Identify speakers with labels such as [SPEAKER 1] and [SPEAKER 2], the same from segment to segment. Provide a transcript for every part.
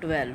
[SPEAKER 1] 12।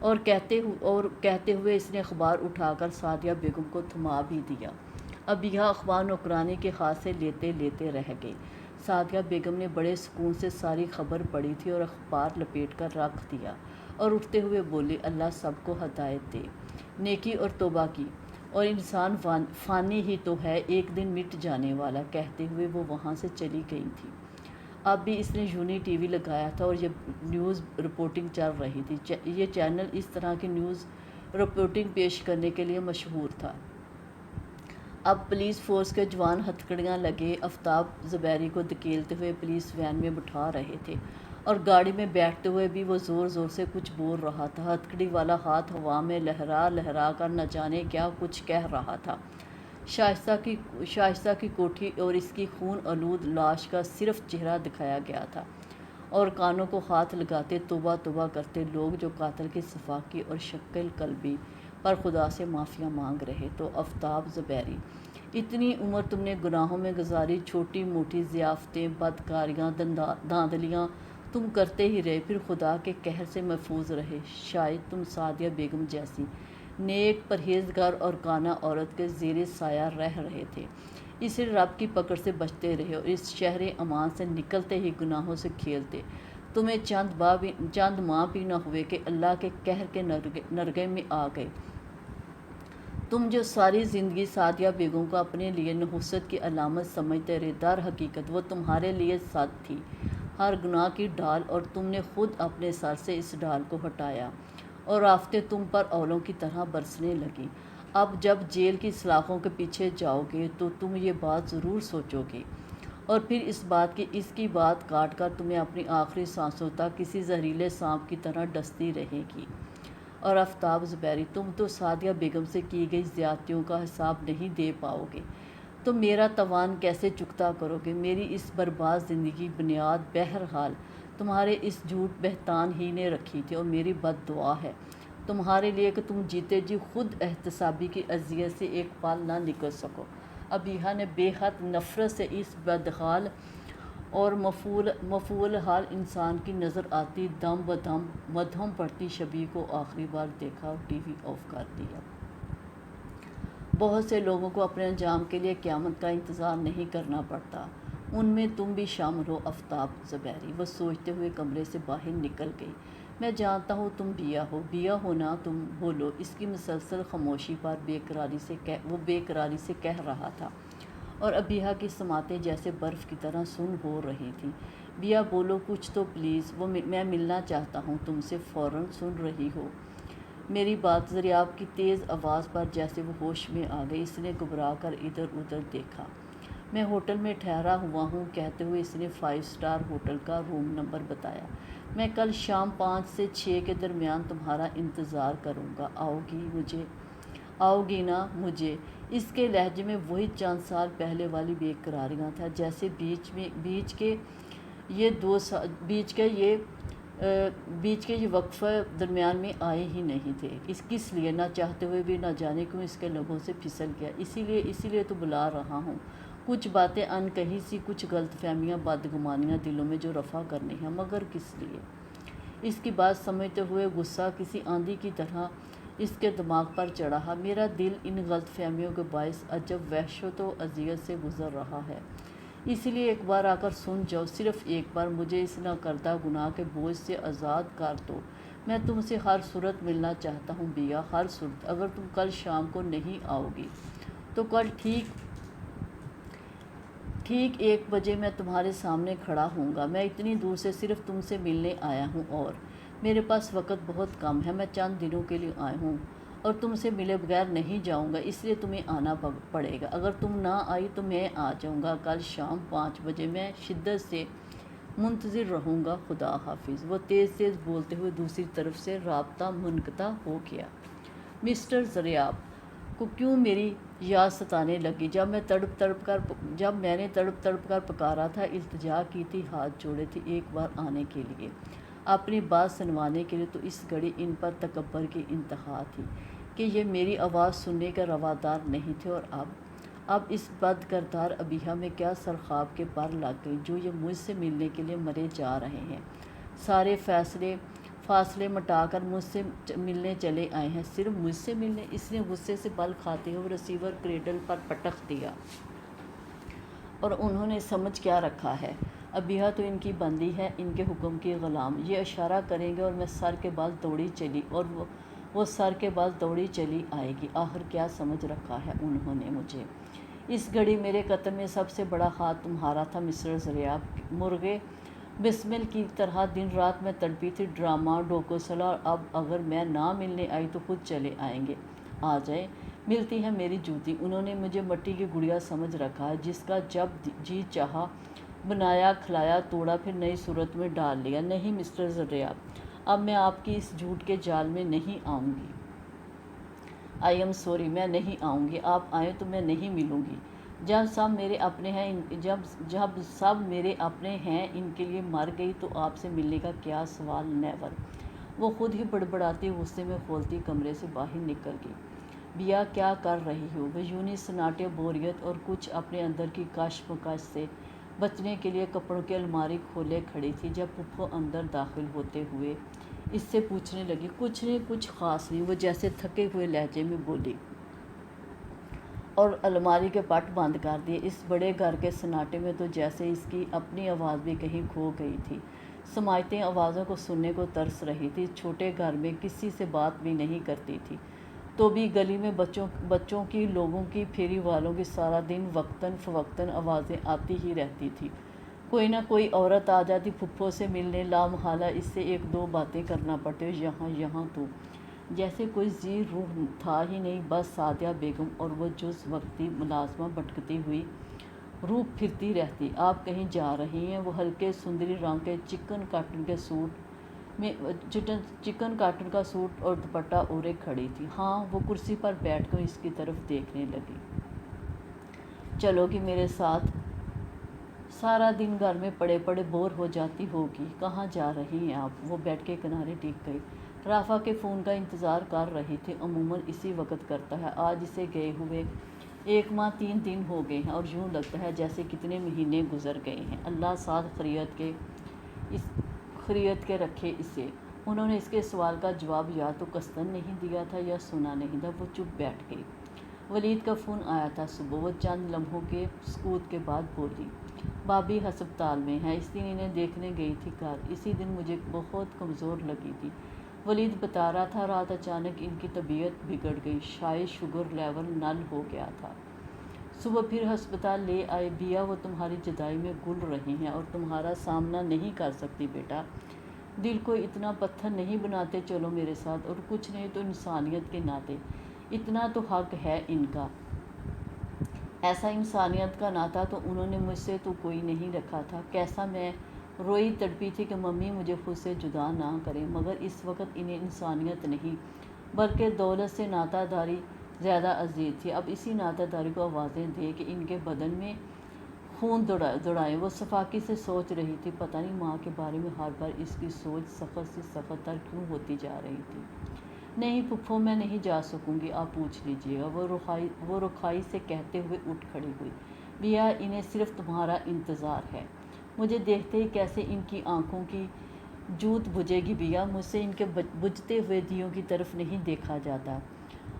[SPEAKER 1] اور کہتے ہوئے اس نے اخبار اٹھا کر سعدیہ بیگم کو تھما بھی دیا۔ ابیہ اخبار نوکرانی کے ہاتھ سے لیتے لیتے رہ گئی۔ سعدیہ بیگم نے بڑے سکون سے ساری خبر پڑھی تھی اور اخبار لپیٹ کر رکھ دیا اور اٹھتے ہوئے بولی، اللہ سب کو ہدایت دے، نیکی اور توبہ کی، اور انسان فانی ہی تو ہے، ایک دن مٹ جانے والا۔ کہتے ہوئے وہ وہاں سے چلی گئی تھی۔ اب بھی اس نے یونی ٹی وی لگایا تھا اور یہ نیوز رپورٹنگ چل رہی تھی۔ یہ چینل اس طرح کی نیوز رپورٹنگ پیش کرنے کے لیے مشہور تھا۔ اب پولیس فورس کے جوان ہتھکڑیاں لگے آفتاب زبیری کو دھکیلتے ہوئے پولیس وین میں بٹھا رہے تھے، اور گاڑی میں بیٹھتے ہوئے بھی وہ زور زور سے کچھ بول رہا تھا۔ ہتھکڑی والا ہاتھ ہوا میں لہرا لہرا کر نہ جانے کیا کچھ کہہ رہا تھا۔ شائستہ کی کوٹھی اور اس کی خون آلود لاش کا صرف چہرہ دکھایا گیا تھا، اور کانوں کو ہاتھ لگاتے توبہ توبہ کرتے لوگ جو قاتل کی صفاقی اور شکل قلبی پر خدا سے معافیاں مانگ رہے۔ تو آفتاب زبیری، اتنی عمر تم نے گناہوں میں گزاری، چھوٹی موٹی ضیافتیں، بدکاریاں، دھاندلیاں تم کرتے ہی رہے، پھر خدا کے قہر سے محفوظ رہے۔ شاید تم سعدیہ بیگم جیسی نیک، پرہیزگار اور کانا عورت کے زیر سایہ رہ رہے تھے، اس لیے رب کی پکڑ سے بچتے رہے اور اس شہر امان سے نکلتے ہی گناہوں سے کھیلتے۔ تمہیں چند ماہ بھی نہ ہوئے کہ اللہ کے قہر کے نرگے میں آ گئے۔ تم جو ساری زندگی سعدیہ بیگم کو اپنے لیے نحوست کی علامت سمجھتے رہے، در حقیقت وہ تمہارے لیے سد تھی، ہر گناہ کی ڈھال، اور تم نے خود اپنے سر سے اس ڈھال کو ہٹایا اور آفتیں تم پر اولوں کی طرح برسنے لگیں۔ اب جب جیل کی سلاخوں کے پیچھے جاؤ گے تو تم یہ بات ضرور سوچو گے، اور پھر اس کی بات کاٹ کر تمہیں اپنی آخری سانسوں تک کسی زہریلے سانپ کی طرح ڈستی رہے گی۔ اور آفتاب زبیری، تم تو سعدیہ بیگم سے کی گئی زیادتیوں کا حساب نہیں دے پاؤ گے، تو میرا تاوان کیسے چکتا کرو گے؟ میری اس برباد زندگی بنیاد بہرحال تمہارے اس جھوٹ بہتان ہی نے رکھی تھی، اور میری بد دعا ہے تمہارے لیے کہ تم جیتے جی خود احتسابی کی اذیت سے ایک پل نہ نکل سکو۔ ابیہ نے بے حد نفرت سے اس بدحال اور مفعول حال انسان کی نظر آتی دم بدم مدھم پڑتی شبیہ کو آخری بار دیکھا اور ٹی وی آف کر دیا۔ بہت سے لوگوں کو اپنے انجام کے لیے قیامت کا انتظار نہیں کرنا پڑتا، ان میں تم بھی شامل ہو آفتاب زبیری۔ وہ سوچتے ہوئے کمرے سے باہر نکل گئی۔ میں جانتا ہوں تم بیا ہو نا، تم بولو، اس کی مسلسل خاموشی پر وہ بے قراری سے کہہ رہا تھا، اور ابیہ کی سماعتیں جیسے برف کی طرح سن ہو رہی تھیں۔ بیا بولو کچھ تو پلیز، میں ملنا چاہتا ہوں تم سے، فوراً سن رہی ہو میری بات؟ زریاب کی تیز آواز پر جیسے وہ ہوش میں آ گئی، اس نے گھبرا کر ادھر ادھر دیکھا۔ میں ہوٹل میں ٹھہرا ہوا ہوں، کہتے ہوئے اس نے 5 اسٹار ہوٹل کا روم نمبر بتایا۔ میں کل شام 5 سے 6 کے درمیان تمہارا انتظار کروں گا، آؤ گی نا مجھے؟ اس کے لہجے میں وہی چند سال پہلے والی بے قراریاں تھا، جیسے بیچ کے یہ وقفہ درمیان میں آئے ہی نہیں تھے۔ کس لیے؟ نہ چاہتے ہوئے بھی نہ جانے کیوں اس کے لبوں سے پھسل گیا۔ اسی لیے تو بلا رہا ہوں، کچھ باتیں ان کہی سی، کچھ غلط فہمیاں، بدگمانیاں دلوں میں جو رفع کرنی ہیں، مگر کس لیے؟ اس کی بات سمجھتے ہوئے غصہ کسی آندھی کی طرح اس کے دماغ پر چڑھا۔ میرا دل ان غلط فہمیوں کے باعث عجب وحشت و اذیت سے گزر رہا ہے، اسی لیے ایک بار آ کر سن جاؤ، صرف ایک بار، مجھے اس نہ کردہ گناہ کے بوجھ سے آزاد کر دو۔ میں تم سے ہر صورت ملنا چاہتا ہوں بیا، ہر صورت۔ اگر تم کل شام کو نہیں آؤ گی تو کل ٹھیک 1 بجے میں تمہارے سامنے کھڑا ہوں گا۔ میں اتنی دور سے صرف تم سے ملنے آیا ہوں، اور میرے پاس وقت بہت کم ہے، میں چند دنوں کے لیے آیا ہوں اور تم سے ملے بغیر نہیں جاؤں گا، اس لیے تمہیں آنا پڑے گا۔ اگر تم نہ آئی تو میں آ جاؤں گا کل شام 5 بجے، میں شدت سے منتظر رہوں گا، خدا حافظ۔ وہ تیز بولتے ہوئے دوسری طرف سے رابطہ منقطع ہو گیا۔ مسٹر زریاب کو کیوں میری یاد ستانے لگی؟ جب میں نے تڑپ کر پکارا تھا، التجا کی تھی، ہاتھ جوڑے تھے ایک بار آنے کے لیے، اپنی بات سنوانے کے لیے، تو اس گھڑی ان پر تکبر کی انتہا تھی کہ یہ میری آواز سننے کے روادار نہیں تھے۔ اور اب اس بد کردار ابیہ میں کیا سرخاب کے پر لگ گئی جو یہ مجھ سے ملنے کے لیے مرے جا رہے ہیں۔ سارے فاصلے مٹا کر مجھ سے ملنے چلے آئے ہیں۔ صرف مجھ سے ملنے؟ اس نے غصے سے بل کھاتے ہوئے ریسیور کریڈل پر پٹخ دیا۔ اور انہوں نے سمجھ کیا رکھا ہے؟ ابیہ تو ان کی بندی ہے، ان کے حکم کی غلام۔ یہ اشارہ کریں گے اور میں سر کے بال دوڑی چلی اور وہ سر کے بال دوڑی چلی آئے گی۔ آخر کیا سمجھ رکھا ہے انہوں نے مجھے؟ اس گھڑی میرے قتل میں سب سے بڑا ہاتھ تمہارا تھا مسٹر ضریاب۔ مرغے بسمل کی طرح دن رات میں تڑپی تھی، ڈرامہ ڈوکوسلا، اور اب اگر میں نہ ملنے آئی تو خود چلے آئیں گے۔ آ جائیں، ملتی ہے میری جوتی۔ انہوں نے مجھے مٹی کی گڑیا سمجھ رکھا ہے، جس کا جب جی چاہا بنایا، کھلایا، توڑا، پھر نئی صورت میں ڈال لیا۔ نہیں مسٹر ضریاب، اب میں آپ کی اس جھوٹ کے جال میں نہیں آؤں گی۔ آئی ایم سوری، میں نہیں آؤں گی۔ آپ آئیں تو میں نہیں ملوں گی۔ جب سب میرے اپنے ہیں ان کے لیے مر گئی تو آپ سے ملنے کا کیا سوال؟ نیور۔ وہ خود ہی بڑبڑاتی غصے میں کھولتی کمرے سے باہر نکل گئی۔ بیا کیا کر رہی ہو؟ وہ یونی سناٹے، بوریت اور کچھ اپنے اندر کی کشمکش سے بچنے کے لیے کپڑوں کی الماری کھولے کھڑی تھی جب پھپھو اندر داخل ہوتے ہوئے اس سے پوچھنے لگی۔ کچھ نہیں، کچھ خاص نہیں، وہ جیسے تھکے ہوئے لہجے میں بولی، اور الماری کے پٹ بند کر دیے۔ اس بڑے گھر کے سناٹے میں تو جیسے اس کی اپنی آواز بھی کہیں کھو گئی تھی۔ سماجتی آوازوں کو سننے کو ترس رہی تھی۔ چھوٹے گھر میں کسی سے بات بھی نہیں کرتی تھی، تو بھی گلی میں بچوں کی، لوگوں کی، پھیری والوں کی سارا دن وقتاً فوقتاً آوازیں آتی ہی رہتی تھی۔ کوئی نہ کوئی عورت آ جاتی پھپھو سے ملنے، لامحالہ اس سے ایک دو باتیں کرنا پڑتی، یہاں تو جیسے کوئی ذی روح تھا ہی نہیں، بس سعدیہ بیگم اور وہ جز وقتی ملازمہ بھٹکتی ہوئی روح پھرتی رہتی۔ آپ کہیں جا رہی ہیں؟ وہ ہلکے سندری رنگ کے چکن کاٹن کا سوٹ اور دوپٹہ اوڑھے کھڑی تھی۔ ہاں، وہ کرسی پر بیٹھ کر اس کی طرف دیکھنے لگی۔ چلو گی میرے ساتھ؟ سارا دن گھر میں پڑے پڑے بور ہو جاتی ہوگی۔ کہاں جا رہی ہیں آپ؟ وہ بیڈ کے کنارے ٹک گئی۔ رافع کے فون کا انتظار کر رہی تھی، عموماً اسی وقت کرتا ہے۔ آج اسے گئے ہوئے 1 ماہ 3 دن ہو گئے ہیں، اور یوں لگتا ہے جیسے کتنے مہینے گزر گئے ہیں۔ اللہ ساتھ خیریت کے رکھے اسے۔ انہوں نے اس کے سوال کا جواب یا تو قصداً نہیں دیا تھا یا سنا نہیں تھا۔ وہ چپ بیٹھ گئی۔ ولید کا فون آیا تھا صبح۔ وہ چند لمحوں کے سکوت کے بعد بولی، بابی ہسپتال میں ہے، اس دن انہیں دیکھنے گئی تھی گھر۔ اسی دن مجھے بہت کمزور لگی تھی، ولید بتا رہا تھا۔ رات اچانک ان کی طبیعت بگڑ گئی، شاید شوگر لیول نل ہو گیا تھا۔ صبح پھر ہسپتال لے آئے۔ بیا، وہ تمہاری جدائی میں گل رہی ہیں اور تمہارا سامنا نہیں کر سکتی بیٹا۔ دل کو اتنا پتھر نہیں بناتے، چلو میرے ساتھ، اور کچھ نہیں تو انسانیت کے ناطے اتنا تو حق ہے ان کا۔ ایسا انسانیت کا ناطہ تو انہوں نے مجھ سے تو کوئی نہیں رکھا تھا۔ کیسا میں روئی تڑپی تھی کہ ممی مجھے خود سے جدا نہ کریں، مگر اس وقت انہیں انسانیت نہیں بلکہ دولت سے ناطہ داری زیادہ عزیز تھی۔ اب اسی ناطہ داری کو آوازیں دے کہ ان کے بدن میں خون دوڑائیں۔ وہ صفاقی سے سوچ رہی تھی، پتہ نہیں ماں کے بارے میں ہر بار اس کی سوچ سخت سے سخت تر کیوں ہوتی جا رہی تھی۔ نہیں پھپھو، میں نہیں جا سکوں گی، آپ پوچھ لیجیے گا، وہ رکھائی سے کہتے ہوئے اٹھ کھڑی ہوئی۔ بیا، انہیں صرف تمہارا انتظار ہے۔ مجھے دیکھتے ہی کیسے ان کی آنکھوں کی جوت بجھے گی بیا، مجھ سے ان کے بجھتے ہوئے دیوں کی طرف نہیں دیکھا جاتا۔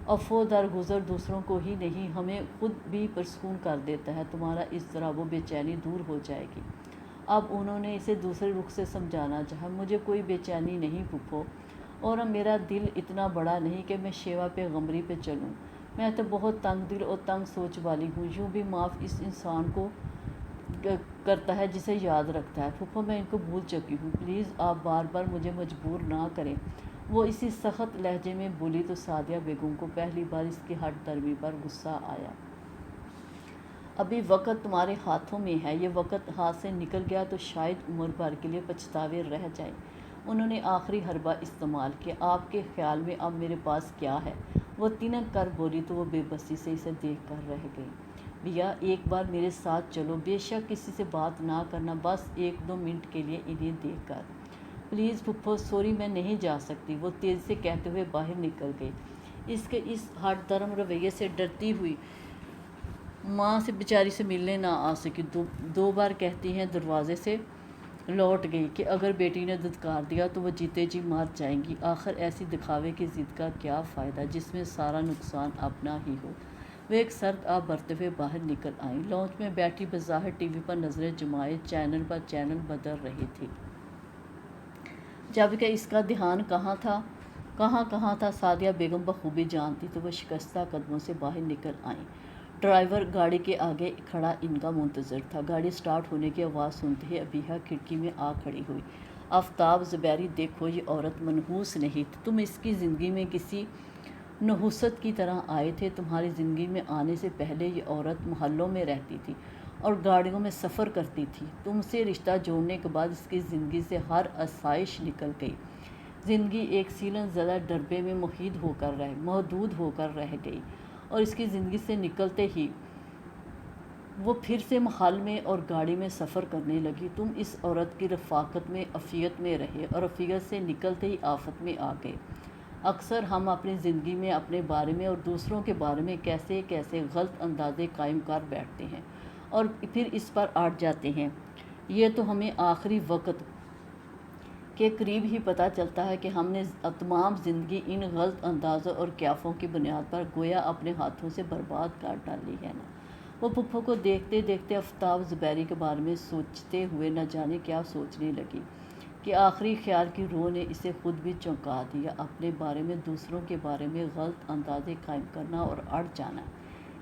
[SPEAKER 1] افو درگزر دوسروں کو ہی نہیں، ہمیں خود بھی پرسکون کر دیتا ہے۔ تمہارا اضطراب و بے چینی دور ہو جائے گی۔ اب انہوں نے اسے دوسرے رخ سے سمجھانا چاہا۔ مجھے کوئی بے چینی نہیں پھپھو، اور میرا دل اتنا بڑا نہیں کہ میں شیوا پیغمبری پہ چلوں۔ میں تو بہت تنگ دل اور تنگ سوچ والی ہوں۔ یوں بھی معاف اس انسان کو کرتا ہے جسے یاد رکھتا ہے۔ پھپھو، میں ان کو بھول چکی ہوں، پلیز آپ بار بار مجھے مجبور نہ کریں، وہ اسی سخت لہجے میں بولی تو سعدیہ بیگم کو پہلی بار اس کی ہٹ درمی پر غصہ آیا۔ ابھی وقت تمہارے ہاتھوں میں ہے، یہ وقت ہاتھ سے نکل گیا تو شاید عمر بھر کے لیے پچھتاوے رہ جائیں۔ انہوں نے آخری حربہ استعمال کیا۔ آپ کے خیال میں اب میرے پاس کیا ہے؟ وہ تنک کر بولی تو وہ بے بسی سے اسے دیکھ کر رہ گئی۔ بیا، ایک بار میرے ساتھ چلو، بے شک کسی سے بات نہ کرنا، بس 1-2 منٹ کے لیے انہیں دیکھ کر۔ پلیز پھپھو، سوری، میں نہیں جا سکتی، وہ تیزی سے کہتے ہوئے باہر نکل گئی۔ اس کے اس ہٹ درم رویے سے ڈرتی ہوئی ماں سے بیچاری سے ملنے نہ آ سکی۔ 2 بار کہتی ہیں دروازے سے لوٹ گئی کہ اگر بیٹی نے دھتکار دیا تو وہ جیتے جی مار جائیں گی۔ آخر ایسی دکھاوے کی ضد کا کیا فائدہ جس میں سارا نقصان اپنا ہی ہو۔ وہ ایک سرد آب بھرتے ہوئے باہر نکل آئیں۔ لانچ میں بیٹھی بظاہر ٹی وی پر نظریں جمائے چینل پر چینل بدل رہی تھی، جبکہ اس کا دھیان کہاں تھا سعدیہ بیگم بخوبی جانتی تو وہ شکستہ قدموں سے باہر نکل آئیں۔ ڈرائیور گاڑی کے آگے کھڑا ان کا منتظر تھا۔ گاڑی سٹارٹ ہونے کی آواز سنتے ہی ابیہا کھڑکی میں آ کھڑی ہوئی۔ آفتاب زبیری، دیکھو یہ عورت منحوس نہیں تھی، تم اس کی زندگی میں کسی نحوست کی طرح آئے تھے۔ تمہاری زندگی میں آنے سے پہلے یہ عورت محلوں میں رہتی تھی اور گاڑیوں میں سفر کرتی تھی۔ تم سے رشتہ جوڑنے کے بعد اس کی زندگی سے ہر آسائش نکل گئی۔ زندگی ایک سیلن زدہ ڈربے میں محدود ہو کر رہ گئی، اور اس کی زندگی سے نکلتے ہی وہ پھر سے محل میں اور گاڑی میں سفر کرنے لگی۔ تم اس عورت کی رفاقت میں عافیت میں رہے اور عافیت سے نکلتے ہی آفت میں آ گئے۔ اکثر ہم اپنی زندگی میں اپنے بارے میں اور دوسروں کے بارے میں کیسے غلط اندازے قائم کر بیٹھتے ہیں اور پھر اس پر اڑ جاتے ہیں۔ یہ تو ہمیں آخری وقت کے قریب ہی پتہ چلتا ہے کہ ہم نے تمام زندگی ان غلط اندازوں اور قیافوں کی بنیاد پر گویا اپنے ہاتھوں سے برباد کر ڈالی ہے نا۔ وہ پھپھو کو دیکھتے دیکھتے آفتاب زبیری کے بارے میں سوچتے ہوئے نہ جانے کیا سوچنے لگی کہ آخری خیال کی روح نے اسے خود بھی چونکا دیا۔ اپنے بارے میں دوسروں کے بارے میں غلط اندازے قائم کرنا اور اڑ جانا،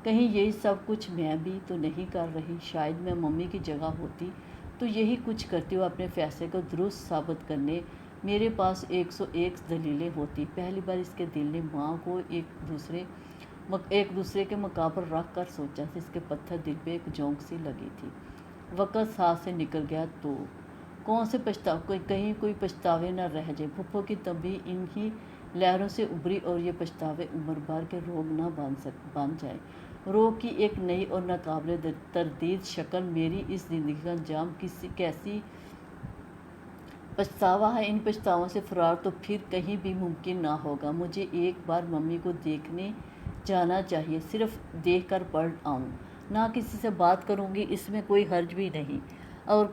[SPEAKER 1] کہیں یہی سب کچھ میں بھی تو نہیں کر رہی؟ شاید میں ممی کی جگہ ہوتی تو یہی کچھ کرتی اور اپنے فیصلے کو درست ثابت کرنے میرے پاس 101 دلیلیں ہوتی۔ پہلی بار اس کے دل نے ماں کو ایک دوسرے کے مقام پر رکھ کر سوچا تھا۔ اس کے پتھر دل پہ ایک جھونک سی لگی تھی۔ وقت ہاتھ سے نکل گیا تو کہیں کوئی پچھتاوے نہ رہ جائیں۔ پھپھو کی تنبیہ انہی لہروں سے ابھری اور یہ پچھتاوے عمر بھر کے روگ نہ بن جائیں۔ روگ کی ایک نئی اور ناقابل تردید شکل میری اس زندگی کا انجام کیسی پچھتاوا ہے۔ ان پچھتاووں سے فرار تو پھر کہیں بھی ممکن نہ ہوگا۔ مجھے ایک بار ممی کو دیکھنے جانا چاہیے، صرف دیکھ کر پلٹ آؤں، نہ کسی سے بات کروں گی، اس میں کوئی حرج بھی نہیں، اور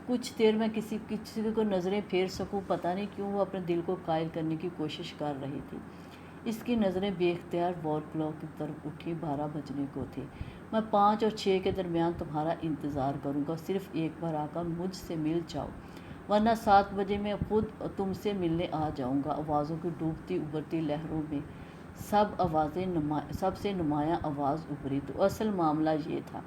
[SPEAKER 1] کچھ دیر میں کسی کو نظریں پھیر سکوں۔ پتہ نہیں کیوں وہ اپنے دل کو قائل کرنے کی کوشش کر رہی تھی۔ اس کی نظریں بے اختیار وال کلاک کی طرف اٹھی۔ 12 بجنے کو تھے۔ میں 5 اور 6 کے درمیان تمہارا انتظار کروں گا، صرف ایک بار آ کر مجھ سے مل جاؤ، ورنہ 7 بجے میں خود تم سے ملنے آ جاؤں گا۔ آوازوں کی ڈوبتی ابھرتی لہروں میں سب سے نمایاں آواز ابھری تو اصل معاملہ یہ تھا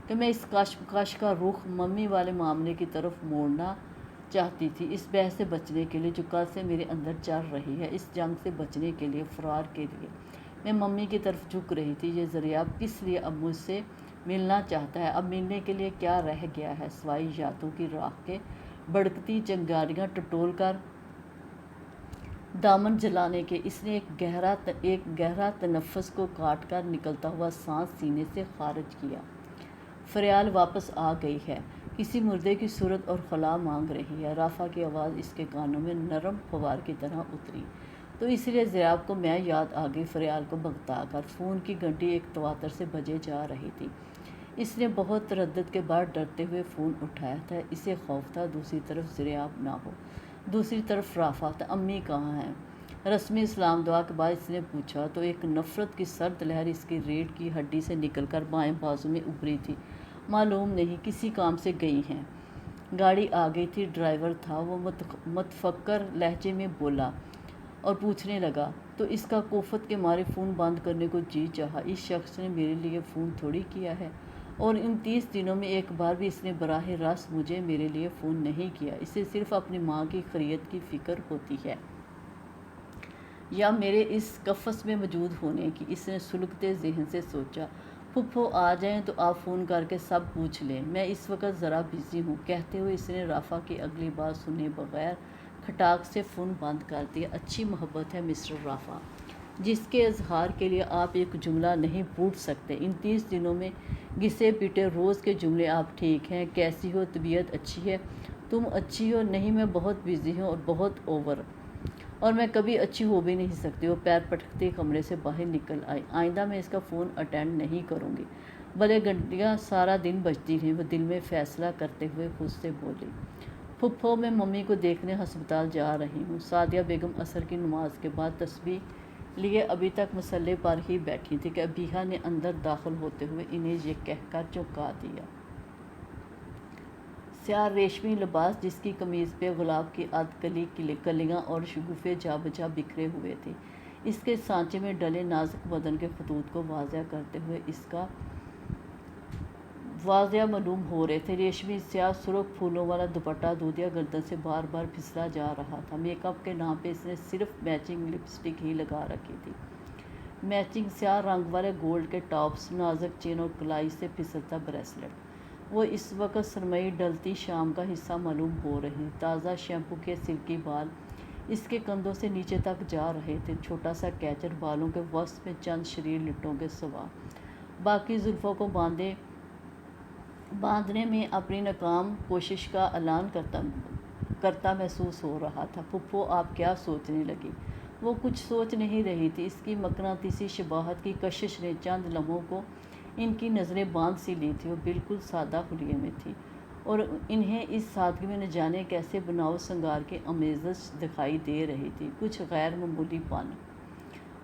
[SPEAKER 1] کہ میں اس کشمکش کا رخ ممی والے معاملے کی طرف موڑنا چاہتی تھی، اس بحث سے بچنے کے لیے جو کل سے میرے اندر چل رہی ہے، اس جنگ سے بچنے کے لیے، فرار کے لیے۔ میں ممی کی طرف جھک رہی تھی۔ یہ ذریعہ کس لیے اب مجھ سے ملنا چاہتا ہے؟ اب ملنے کے لیے کیا رہ گیا ہے سوائے یادوں کی راکھ کے بھڑکتی چنگاریاں ٹٹول کر دامن جلانے کے؟ اس نے ایک گہرا تنفس کو کاٹ کر نکلتا ہوا سانس سینے سے خارج کیا۔ فریال واپس آ گئی ہے، کسی مردے کی صورت اور خلا مانگ رہی ہے۔ رافع کی آواز اس کے کانوں میں نرم فوار کی طرح اتری تو اس لیے ضیاب کو میں یاد آ گئی۔ فریال کو بھگتا کر فون کی گھنٹی ایک تواتر سے بجے جا رہی تھی۔ اس نے بہت تردد کے بعد ڈرتے ہوئے فون اٹھایا تھا۔ اسے خوف تھا دوسری طرف ضیاب نہ ہو، دوسری طرف رافع تھا۔ امی کہاں ہیں؟ رسمی اسلام دعا کے بعد اس نے پوچھا تو ایک نفرت کی سرد لہر اس کی ریڑھ کی ہڈی سے نکل کر بائیں بازو میں ابھری تھی۔ معلوم نہیں، کسی کام سے گئی ہیں۔ گاڑی آ گئی تھی، ڈرائیور تھا۔ وہ متفکر لہجے میں بولا اور پوچھنے لگا تو اس کا کوفت کے مارے فون بند کرنے کو جی چاہا۔ اس شخص نے میرے لیے فون تھوڑی کیا ہے، اور ان 30 دنوں میں ایک بار بھی اس نے براہ راست میرے لیے فون نہیں کیا۔ اسے صرف اپنی ماں کی خیریت کی فکر ہوتی ہے یا میرے اس قفس میں موجود ہونے کی۔ اس نے سلگتے ذہن سے سوچا۔ پھپھو آ جائیں تو آپ فون کر کے سب پوچھ لیں، میں اس وقت ذرا بزی ہوں۔ کہتے ہوئے اس نے رافع کی اگلی بات سنے بغیر کھٹاک سے فون بند کر دیا۔ اچھی محبت ہے مسٹر رافع، جس کے اظہار کے لیے آپ ایک جملہ نہیں پوچھ سکتے۔ ان 30 دنوں میں گھسے پیٹے روز کے جملے۔ آپ ٹھیک ہیں؟ کیسی ہو؟ طبیعت اچھی ہے؟ تم اچھی ہو؟ نہیں، میں بہت بزی ہوں اور بہت اور میں کبھی اچھی ہو بھی نہیں سکتی۔ وہ پیر پٹکتی کمرے سے باہر نکل آئی۔ آئندہ میں اس کا فون اٹینڈ نہیں کروں گی۔ بھلے گھنٹیاں سارا دن بجتی رہیں، وہ دل میں فیصلہ کرتے ہوئے خود سے بولی، پھپھو میں ممی کو دیکھنے ہسپتال جا رہی ہوں۔ سعدیہ بیگم عصر کی نماز کے بعد تسبیح لیے ابھی تک مصلے پر ہی بیٹھی تھی کہ ابیہا نے اندر داخل ہوتے ہوئے انہیں یہ کہہ کر چونکا دیا۔ سیاہ ریشمی لباس جس کی قمیض پہ گلاب کی ادکلی کلیاں اور شگوفے جا بجا بکھرے ہوئے تھے، اس کے سانچے میں ڈلے نازک بدن کے خطوط کو واضح کرتے ہوئے اس کا واضح معلوم ہو رہے تھے۔ ریشمی سیاہ سرخ پھولوں والا دوپٹہ دودھیا گردن سے بار بار پھسلا جا رہا تھا۔ میک اپ کے نام پہ اس نے صرف میچنگ لپسٹک ہی لگا رکھی تھی۔ میچنگ سیاہ رنگ والے گولڈ کے ٹاپس، نازک چین اور کلائی سے پھسلتا بریسلٹ۔ وہ اس وقت سرمئی ڈلتی شام کا حصہ معلوم ہو رہی۔ تازہ شیمپو کے سلکی بال اس کے کندھوں سے نیچے تک جا رہے تھے۔ چھوٹا سا کیچر بالوں کے وسط میں چند شریر لٹوں کے سوا باقی زلفوں کو باندھنے میں اپنی ناکام کوشش کا اعلان کرتا محسوس ہو رہا تھا۔ پھپھو آپ کیا سوچنے لگی؟ وہ کچھ سوچ نہیں رہی تھی۔ اس کی مقناطیسی شباہت کی کشش نے چند لمحوں کو ان کی نظریں باندھ سی لی تھی۔ وہ بالکل سادہ حلیے میں تھی اور انہیں اس سادگی میں نہ جانے کیسے بناؤ سنگار کی آمیزش دکھائی دے رہی تھی۔ کچھ غیر معمولی پن،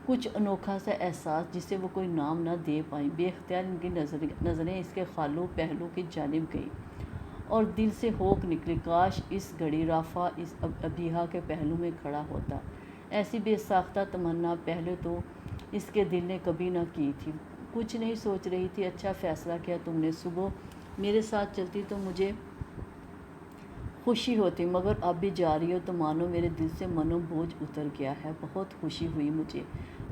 [SPEAKER 1] کچھ انوکھا سا احساس جسے وہ کوئی نام نہ دے پائیں۔ بے اختیار ان کی نظریں اس کے خالو پہلو کی جانب گئیں اور دل سے ہوک نکلی، کاش اس گھڑی رافع اس ابیہا کے پہلو میں کھڑا ہوتا۔ ایسی بے ساختہ تمنا پہلے تو اس کے دل نے کبھی نہ کی تھی۔ کچھ نہیں سوچ رہی تھی، اچھا فیصلہ کیا تم نے، صبح میرے ساتھ چلتی تو مجھے خوشی ہوتی، مگر اب بھی جا رہی ہو تو مانو میرے دل سے منو بوجھ اتر گیا ہے۔ بہت خوشی ہوئی مجھے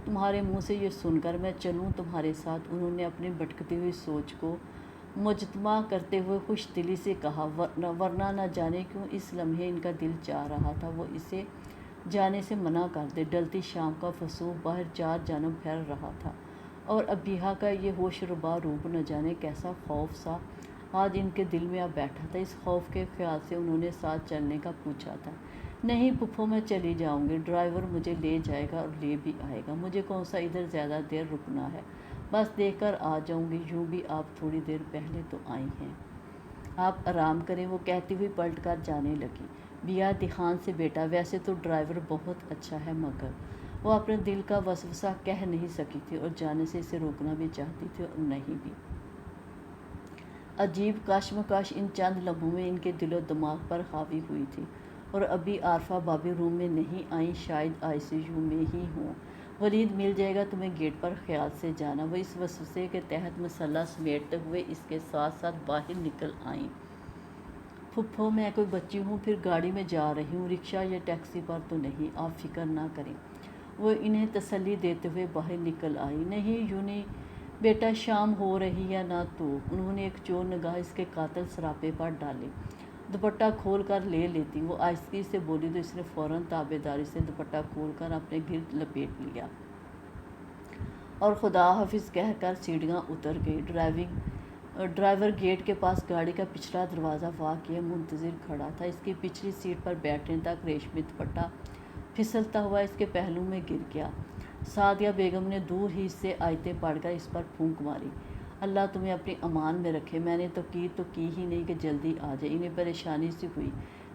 [SPEAKER 1] تمہارے منہ سے یہ سن کر، میں چلوں تمہارے ساتھ؟ انہوں نے اپنی بھٹکتی ہوئی سوچ کو مجتمع کرتے ہوئے خوش دلی سے کہا، ورنہ نہ جانے کیوں اس لمحے ان کا دل چاہ رہا تھا وہ اسے جانے سے منع کر دے۔ ڈلتی شام کا فسوف باہر چار جانب پھیل رہا تھا اور ابیہا کا یہ ہوش ربا روپ نہ جانے کیسا خوف سا آج ان کے دل میں آ بیٹھا تھا۔ اس خوف کے خیال سے انہوں نے ساتھ چلنے کا پوچھا تھا۔ نہیں پھپھو، میں چلی جاؤں گی، ڈرائیور مجھے لے جائے گا اور لے بھی آئے گا، مجھے کون سا ادھر زیادہ دیر رکنا ہے، بس دیکھ کر آ جاؤں گی، یوں بھی آپ تھوڑی دیر پہلے تو آئی ہیں، آپ آرام کریں، وہ کہتی ہوئی پلٹ کر جانے لگی۔ بیا دھیان سے بیٹا، ویسے تو ڈرائیور بہت اچھا ہے، مگر وہ اپنے دل کا وسوسہ کہہ نہیں سکی تھی اور جانے سے اسے روکنا بھی چاہتی تھی اور نہیں بھی۔ عجیب کشمکش ان چند لمحوں میں ان کے دل و دماغ پر حاوی ہوئی تھی۔ اور ابھی عارفہ بھابھی روم میں نہیں آئیں، شاید آئی سی یو میں ہی ہوں۔ ولید مل جائے گا تمہیں گیٹ پر، خیال سے جانا۔ وہ اس وسوسے کے تحت مسئلہ سمیٹتے ہوئے اس کے ساتھ ساتھ باہر نکل آئیں۔ پھپھو میں کوئی بچی ہوں، پھر گاڑی میں جا رہی ہوں، رکشہ یا ٹیکسی پر تو نہیں، آپ فکر نہ کریں۔ وہ انہیں تسلی دیتے ہوئے باہر نکل آئی۔ نہیں یوں نہیں بیٹا، شام ہو رہی ہے نا تو۔ انہوں نے ایک چور نگاہ اس کے قاتل سراپے پر ڈالی۔ دوپٹہ کھول کر لے لیتی، وہ آہستگی سے بولی تو اس نے فوراً تابعداری سے دوپٹہ کھول کر اپنے گرد لپیٹ لیا اور خدا حافظ کہہ کر سیڑھیاں اتر گئی۔ ڈرائیور گیٹ کے پاس گاڑی کا پچھلا دروازہ واہ کیے منتظر کھڑا تھا۔ اس کی پچھلی سیٹ پر بیٹھنے تک ریشمی دوپٹہ پھسلتا ہوا اس کے پہلو میں گر گیا۔ سعدیہ بیگم نے دور ہی سے آیتیں پڑھ کر اس پر پھونک ماری، اللہ تمہیں اپنی امان میں رکھے، میں نے تو کی ہی نہیں کہ جلدی آ جائے۔ انہیں پریشانی سی ہوئی،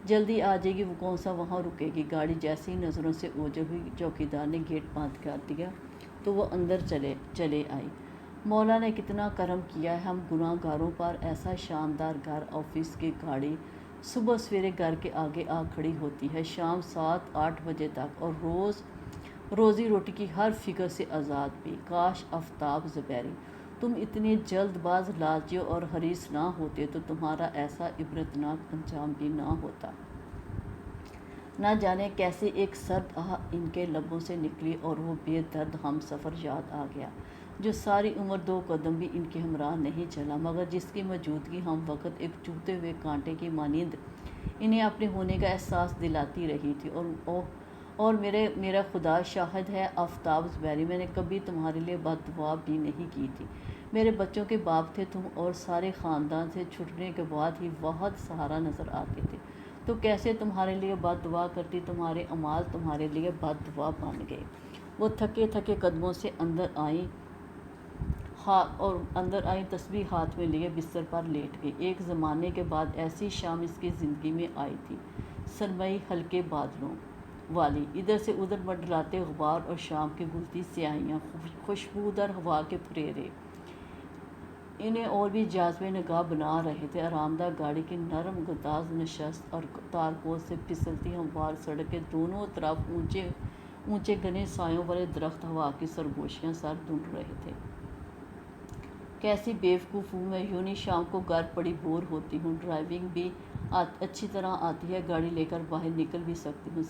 [SPEAKER 1] جلدی آ جائے گی، وہ کون سا وہاں رکے گی؟ گاڑی جیسے ہی نظروں سے اوجھل ہوئی، چوکیدار نے گیٹ بند کر دیا تو وہ اندر چلے آئی۔ مولا نے کتنا کرم کیا ہے ہم گناہ گاروں پر، ایسا شاندار گھر، آفس کی گاڑی صبح سویرے گھر کے آگے آ کھڑی ہوتی ہے، شام 7-8 بجے تک، اور روزی روٹی کی ہر فکر سے آزاد بھی۔ کاش آفتاب زبیری تم اتنے جلد باز، لالچی اور حریص نہ ہوتے تو تمہارا ایسا عبرتناک انجام بھی نہ ہوتا۔ نہ جانے کیسے ایک سرد آہ ان کے لبوں سے نکلی اور وہ بے درد ہم سفر یاد آ گیا جو ساری عمر 2 قدم بھی ان کے ہمراہ نہیں چلا، مگر جس کی موجودگی ہم وقت ایک چبھتے ہوئے کانٹے کی مانند انہیں اپنے ہونے کا احساس دلاتی رہی تھی۔ اور میرا خدا شاہد ہے آفتاب زبیری، میں نے کبھی تمہارے لیے بد دعا بھی نہیں کی تھی۔ میرے بچوں کے باپ تھے تم، اور سارے خاندان سے چھٹنے کے بعد ہی واحد سہارا نظر آتے تھے، تو کیسے تمہارے لیے بد دعا کرتی؟ تمہارے اعمال تمہارے لیے بد دعا بن گئے۔ وہ تھکے قدموں سے اندر آئیں، اور اندر آئی تسبیح ہاتھ میں لیے بستر پر لیٹ گئی۔ ایک زمانے کے بعد ایسی شام اس کی زندگی میں آئی تھی، سرمئی ہلکے بادلوں والی، ادھر سے ادھر منڈلاتے غبار اور شام کی گلتی سیاہیاں، خوشبودار ہوا کے پھریرے انہیں اور بھی جاذب نگاہ بنا رہے تھے۔ آرام دہ گاڑی کی نرم گداز نشست اور تارپوش سے پھسلتی ہموار سڑک کے دونوں طرف اونچے گھنے سایوں والے درخت ہوا کی سرگوشیاں سر ڈھونڈ رہے تھے۔ کیسی بیوقوف ہوں میں، یوں نہیں شام کو گھر پڑی بور ہوتی ہوں، ڈرائیونگ بھی اچھی طرح آتی ہے، گاڑی لے کر باہر نکل بھی سکتی ہوں،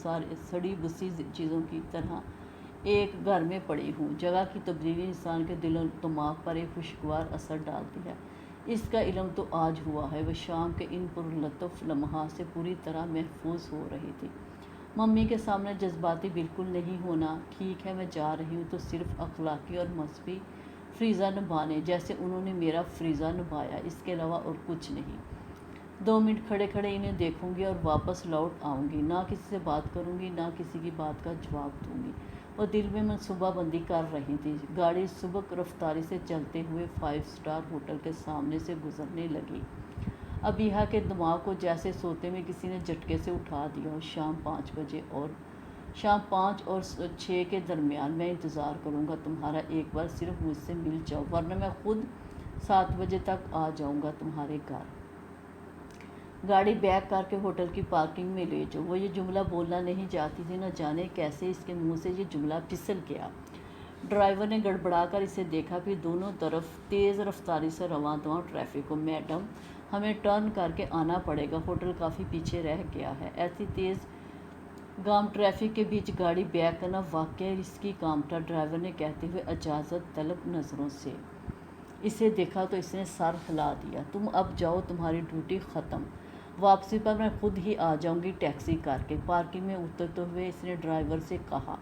[SPEAKER 1] سڑی بسی چیزوں کی طرح ایک گھر میں پڑی ہوں۔ جگہ کی تبدیلی انسان کے دل و دماغ پر ایک خوشگوار اثر ڈالتی ہے، اس کا علم تو آج ہوا ہے۔ وہ شام کے ان پرلطف لمحات سے پوری طرح محفوظ ہو رہی تھی۔ ممی کے سامنے جذباتی بالکل نہیں ہونا۔ ٹھیک ہے، میں جا رہی ہوں تو صرف اخلاقی اور مذہبی فریضہ نبھانے، جیسے انہوں نے میرا فریضہ نبھایا، اس کے علاوہ اور کچھ نہیں۔ 2 منٹ کھڑے کھڑے انہیں دیکھوں گی اور واپس لوٹ آؤں گی، نہ کسی سے بات کروں گی، نہ کسی کی بات کا جواب دوں گی۔ وہ دل میں منصوبہ بندی کر رہی تھی۔ گاڑی سبک رفتاری سے چلتے ہوئے 5 اسٹار ہوٹل کے سامنے سے گزرنے لگی۔ ابیحہ کے دماغ کو جیسے سوتے میں کسی نے جھٹکے سے اٹھا دیا ہو۔ شام 5 اور 6 کے درمیان میں انتظار کروں گا تمہارا، ایک بار صرف مجھ سے مل جاؤ، ورنہ میں خود 7 بجے تک آ جاؤں گا تمہارے گھر۔ گاڑی بیک کر کے ہوٹل کی پارکنگ میں لے جاؤ۔ وہ یہ جملہ بولنا نہیں چاہتی تھی، نہ جانے کیسے اس کے منہ سے یہ جملہ پھسل گیا۔ ڈرائیور نے گڑبڑا کر اسے دیکھا، پھر دونوں طرف تیز رفتاری سے رواں دواں ٹریفک ہو۔ میڈم، ہمیں ٹرن کر کے آنا پڑے گا، ہوٹل کافی پیچھے رہ گیا ہے۔ ایسی تیز گام ٹریفک کے بیچ گاڑی بیک کرنا واقعی رسکی کام تھا۔ ڈرائیور نے کہتے ہوئے اجازت طلب نظروں سے اسے دیکھا تو اس نے سر ہلا دیا۔ تم اب جاؤ، تمہاری ڈیوٹی ختم، واپسی پر میں خود ہی آ جاؤں گی ٹیکسی کر کے۔ پارکنگ میں اترتے ہوئے اس نے ڈرائیور سے کہا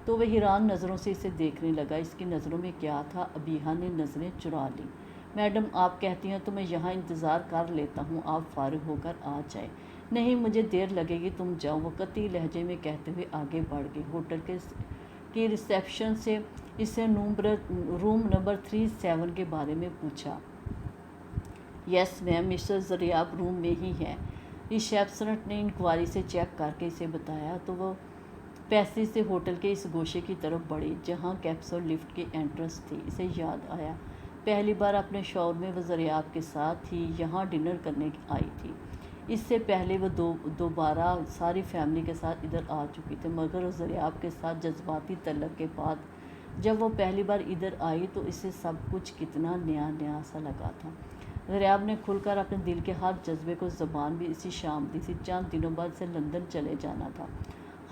[SPEAKER 1] تو وہ حیران نظروں سے اسے دیکھنے لگا۔ اس کی نظروں میں کیا تھا؟ ابیحہ نے نظریں چرا لیں۔ میڈم، آپ کہتی ہیں تو میں یہاں انتظار کر لیتا ہوں، آپ فارغ ہو کر آ جائیں۔ نہیں، مجھے دیر لگے گی، تم جاؤ، وہ قطعی لہجے میں کہتے ہوئے آگے بڑھ گئی۔ ہوٹل کی ریسیپشن سے اس نے روم نمبر 37 کے بارے میں پوچھا۔ یس میم، مسٹر ضریاب روم میں ہی ہیں۔ ریسیپشنسٹ نے انکوائری سے چیک کر کے اسے بتایا تو وہ پیسے سے ہوٹل کے اس گوشے کی طرف بڑھی جہاں کیپسول لفٹ کی انٹرنس تھی۔ اسے یاد آیا، پہلی بار اپنے شوہر میں وہ ضریاب کے ساتھ ہی یہاں ڈنر کرنے آئی تھی۔ اس سے پہلے وہ دوبارہ ساری فیملی کے ساتھ ادھر آ چکی تھی، مگر ضریاب کے ساتھ جذباتی تعلق کے بعد جب وہ پہلی بار ادھر آئی تو اسے سب کچھ کتنا نیا نیا سا لگا تھا۔ ضریاب نے کھل کر اپنے دل کے ہر جذبے کو زبان بھی اسی شام دی تھی۔ چند دنوں بعد اسے لندن چلے جانا تھا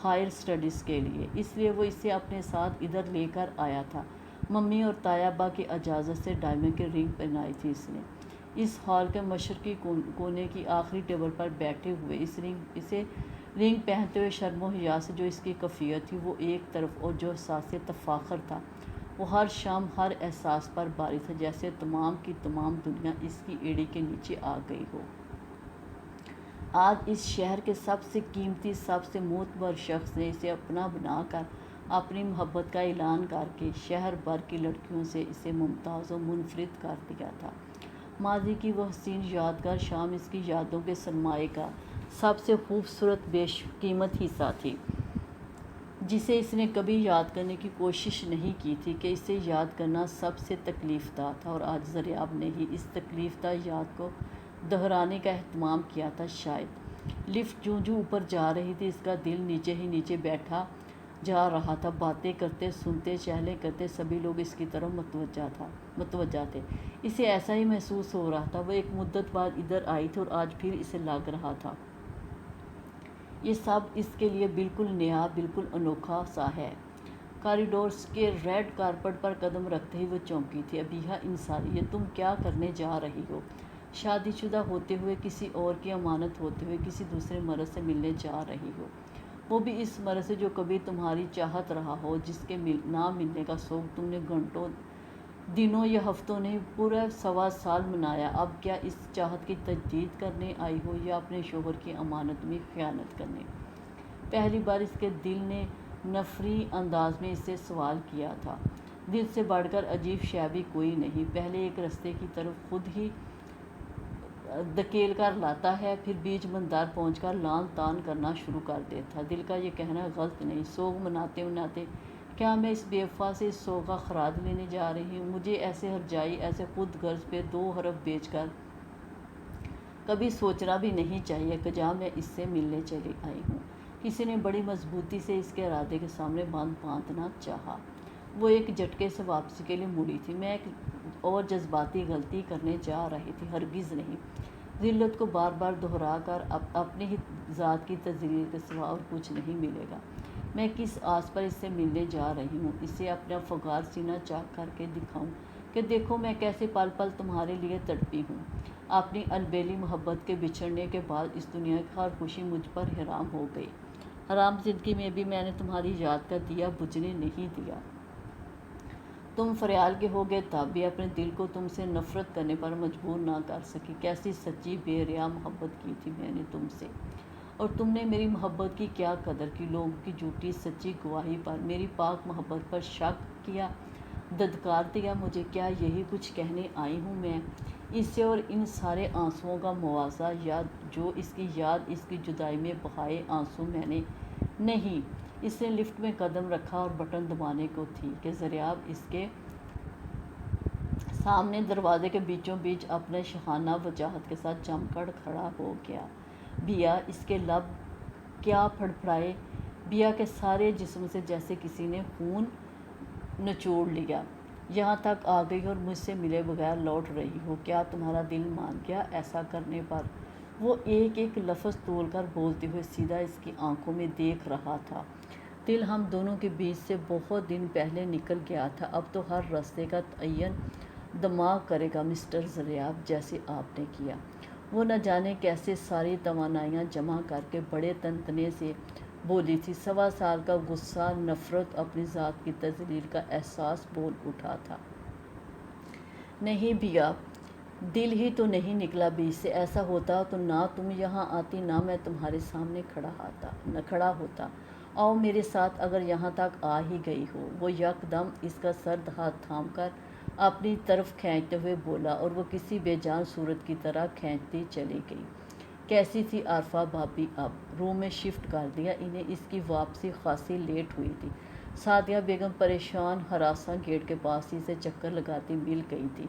[SPEAKER 1] ہائر اسٹڈیز کے لیے، اس لیے وہ اسے اپنے ساتھ ادھر لے کر آیا تھا۔ ممی اور تایا ابا کی اجازت سے ڈائمنڈ کی رنگ پہنائی تھی اس نے۔ اس ہال کے مشرقی کونے کی آخری ٹیبل پر بیٹھے ہوئے اسے رنگ پہنتے ہوئے شرم و حیا سے جو اس کی کیفیت تھی وہ ایک طرف، اور جو احساس تفاخر تھا وہ ہر شام ہر احساس پر باری تھا، جیسے تمام کی تمام دنیا اس کی ایڑی کے نیچے آ گئی ہو۔ آج اس شہر کے سب سے قیمتی، سب سے معتبر شخص نے اسے اپنا بنا کر اپنی محبت کا اعلان کر کے شہر بھر کی لڑکیوں سے اسے ممتاز و منفرد کر دیا تھا۔ ماضی کی وہ حسین یادگار شام اس کی یادوں کے سرمایے کا سب سے خوبصورت بیش قیمت حصہ تھی، جسے اس نے کبھی یاد کرنے کی کوشش نہیں کی تھی کہ اسے یاد کرنا سب سے تکلیف دہ تھا، اور آج ضریاب نے ہی اس تکلیف دہ یاد کو دہرانے کا اہتمام کیا تھا۔ شاید لفٹ جوں جوں اوپر جا رہی تھی، اس کا دل نیچے ہی نیچے بیٹھا جا رہا تھا۔ باتیں کرتے، سنتے، چہلیں کرتے سبھی لوگ اس کی طرف متوجہ تھے۔ اسے ایسا ہی محسوس ہو رہا تھا، وہ ایک مدت بعد ادھر آئی تھی اور آج پھر اسے لگ رہا تھا یہ سب اس کے لیے بالکل نیا، بالکل انوکھا سا ہے۔ کاریڈورس کے ریڈ کارپٹ پر قدم رکھتے ہی وہ چونکی تھی۔ ابیحہ انصاری، یہ تم کیا کرنے جا رہی ہو؟ شادی شدہ ہوتے ہوئے، کسی اور کی امانت ہوتے ہوئے کسی دوسرے مرد سے ملنے جا رہی ہو، وہ بھی اس مرد سے جو کبھی تمہاری چاہت رہا ہو، جس کے نہ ملنے کا شوق تم نے گھنٹوں، دنوں یا ہفتوں نہیں، پورا 1.25 سال منایا۔ اب کیا اس چاہت کی تجدید کرنے آئی ہو یا اپنے شوہر کی امانت میں خیانت کرنے؟ پہلی بار اس کے دل نے نفری انداز میں اس سے سوال کیا تھا۔ دل سے بڑھ کر عجیب شے بھی کوئی نہیں، پہلے ایک رستے کی طرف خود ہی دھکیل کر لاتا ہے، پھر بیچ مندار پہنچ کر لان تان کرنا شروع کر دیتا۔ دل کا یہ کہنا غلط نہیں، سوگ مناتے مناتے کیا میں اس بے وفا سے اس سوگ کا خراج لینے جا رہی ہوں؟ مجھے ایسے ہرجائی، ایسے خود غرض پہ 2 حرف بیچ کر کبھی سوچنا بھی نہیں چاہیے کہ جہاں میں اس سے ملنے چلی آئی ہوں۔ کسی نے بڑی مضبوطی سے اس کے ارادے کے سامنے باندھنا چاہا۔ وہ ایک جھٹکے سے واپسی کے لیے مڑی تھی۔ میں ایک اور جذباتی غلطی کرنے جا رہی تھی، ہرگز نہیں۔ ذلت کو بار بار دہرا کر اپنی ہی ذات کی تذلیل کے سوا اور کچھ نہیں ملے گا۔ میں کس آس پر اس سے ملنے جا رہی ہوں؟ اسے اپنا فگار سینہ چاک کر کے دکھاؤں کہ دیکھو میں کیسے پل پل تمہارے لیے تڑپی ہوں۔ اپنی البیلی محبت کے بچھڑنے کے بعد اس دنیا کی ہر خوشی مجھ پر حرام ہو گئی۔ حرام زندگی میں بھی میں نے تمہاری یاد کا دیا بجھنے نہیں دیا۔ تم فریال کے ہو گئے تب بھی اپنے دل کو تم سے نفرت کرنے پر مجبور نہ کر سکی۔ کیسی سچی بے ریا محبت کی تھی میں نے تم سے، اور تم نے میری محبت کی کیا قدر کی؟ لوگوں کی جھوٹی سچی گواہی پر میری پاک محبت پر شک کیا، دھتکار دیا مجھے۔ کیا یہی کچھ کہنے آئی ہوں میں؟ اس سے اور ان سارے آنسوؤں کا موازہ جو اس کی یاد، اس کی جدائی میں بہائے آنسو میں نے نہیں۔ اس نے لفٹ میں قدم رکھا اور بٹن دبانے کو تھی کہ ضریاب اس کے سامنے دروازے کے بیچوں بیچ اپنے شاہانہ وجاہت کے ساتھ جم کر کھڑا ہو گیا۔ بیا، اس کے لب کیا پھڑپھڑائے، بیا کے سارے جسم سے جیسے کسی نے خون نچوڑ لیا۔ یہاں تک آ گئی اور مجھ سے ملے بغیر لوٹ رہی ہو؟ کیا تمہارا دل مان گیا ایسا کرنے پر؟ وہ ایک ایک لفظ تول کر بولتے ہوئے سیدھا اس کی آنکھوں میں دیکھ رہا تھا۔ دل ہم دونوں کے بیچ سے بہت دن پہلے نکل گیا تھا، اب تو ہر راستے کا تعین دماغ کرے گا مسٹر ضریاب، جیسے آپ نے کیا۔ وہ نہ جانے کیسے ساری توانائیاں جمع کر کے بڑے تنتنے سے بولی تھی۔ 1.25 سال کا غصہ، نفرت، اپنی ذات کی تذلیل کا احساس بول اٹھا تھا۔ نہیں بیا، دل ہی تو نہیں نکلا بیچ سے۔ ایسا ہوتا تو نہ تم یہاں آتی، نہ میں تمہارے سامنے کھڑا ہوتا۔ آؤ میرے ساتھ اگر یہاں تک آ ہی گئی ہو۔ وہ یکدم اس کا سرد ہاتھ تھام کر اپنی طرف کھینچتے ہوئے بولا، اور وہ کسی بے جان صورت کی طرح کھینچتی چلی گئی۔ کیسی تھی عارفہ بھابی اب؟ روم میں شفٹ کر دیا انہیں؟ اس کی واپسی خاصی لیٹ ہوئی تھی۔ سعدیہ بیگم پریشان ہراساں گیٹ کے پاس ہی سے چکر لگاتی مل گئی تھی۔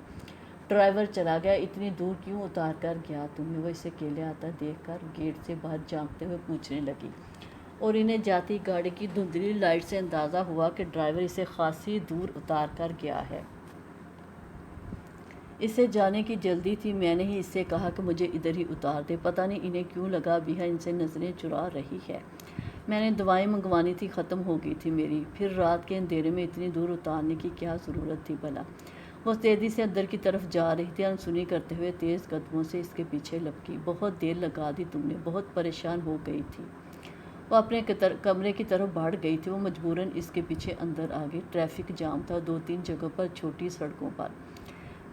[SPEAKER 1] ڈرائیور چلا گیا، اتنی دور کیوں اتار کر گیا تمہیں؟ وہ اسے اکیلے آتا دیکھ کر گیٹ سے باہر جھانکتے ہوئے پوچھنے لگی، اور انہیں جاتی گاڑی کی دھندلی لائٹ سے اندازہ ہوا کہ ڈرائیور اسے خاصی دور اتار کر گیا ہے۔ اسے جانے کی جلدی تھی، میں نے ہی اس سے کہا کہ مجھے ادھر ہی اتار دے۔ پتہ نہیں انہیں کیوں لگا بیہ ان سے نظریں چرا رہی ہے۔ میں نے دوائیں منگوانی تھی، ختم ہو گئی تھی میری، پھر رات کے اندھیرے میں اتنی دور اتارنے کی کیا ضرورت تھی بھلا؟ وہ تیزی سے اندر کی طرف جا رہی تھی، انسنی کرتے ہوئے تیز قدموں سے اس کے پیچھے لپکی۔ بہت دیر لگا دی تم نے، بہت پریشان ہو گئی تھی۔ وہ اپنے کمرے کی طرف بڑھ گئی تھی، وہ مجبوراً اس کے پیچھے اندر آ گئی۔ ٹریفک جام تھا 2-3 جگہوں پر، چھوٹی سڑکوں پر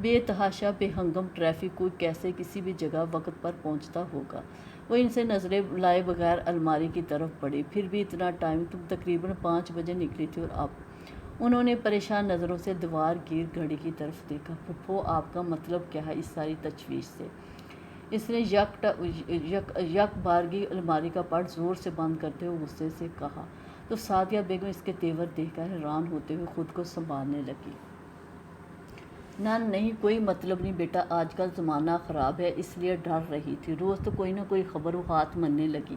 [SPEAKER 1] بے تحاشا بے ہنگم ٹریفک، کوئی کیسے کسی بھی جگہ وقت پر پہنچتا ہوگا۔ وہ ان سے نظریں لائے بغیر الماری کی طرف بڑھی۔ پھر بھی اتنا ٹائم؟ تم تقریباً 5 بجے نکلی تھی، اور اب؟ انہوں نے پریشان نظروں سے دیوار گیر گھڑی کی طرف دیکھا۔ پھپھو، آپ کا مطلب کیا ہے اس ساری تشویش سے؟ اس نے یک بارگی الماری کا پٹ زور سے بند کرتے ہوئے غصے سے کہا، تو سعدیہ بیگم اس کے تیور دیکھ کر حیران ہوتے ہوئے خود کو سنبھالنے لگی۔ نہ نہیں، کوئی مطلب نہیں بیٹا، آج کل زمانہ خراب ہے اس لیے ڈر رہی تھی۔ روز تو کوئی نہ کوئی خبر وہ ہاتھ مرنے لگی۔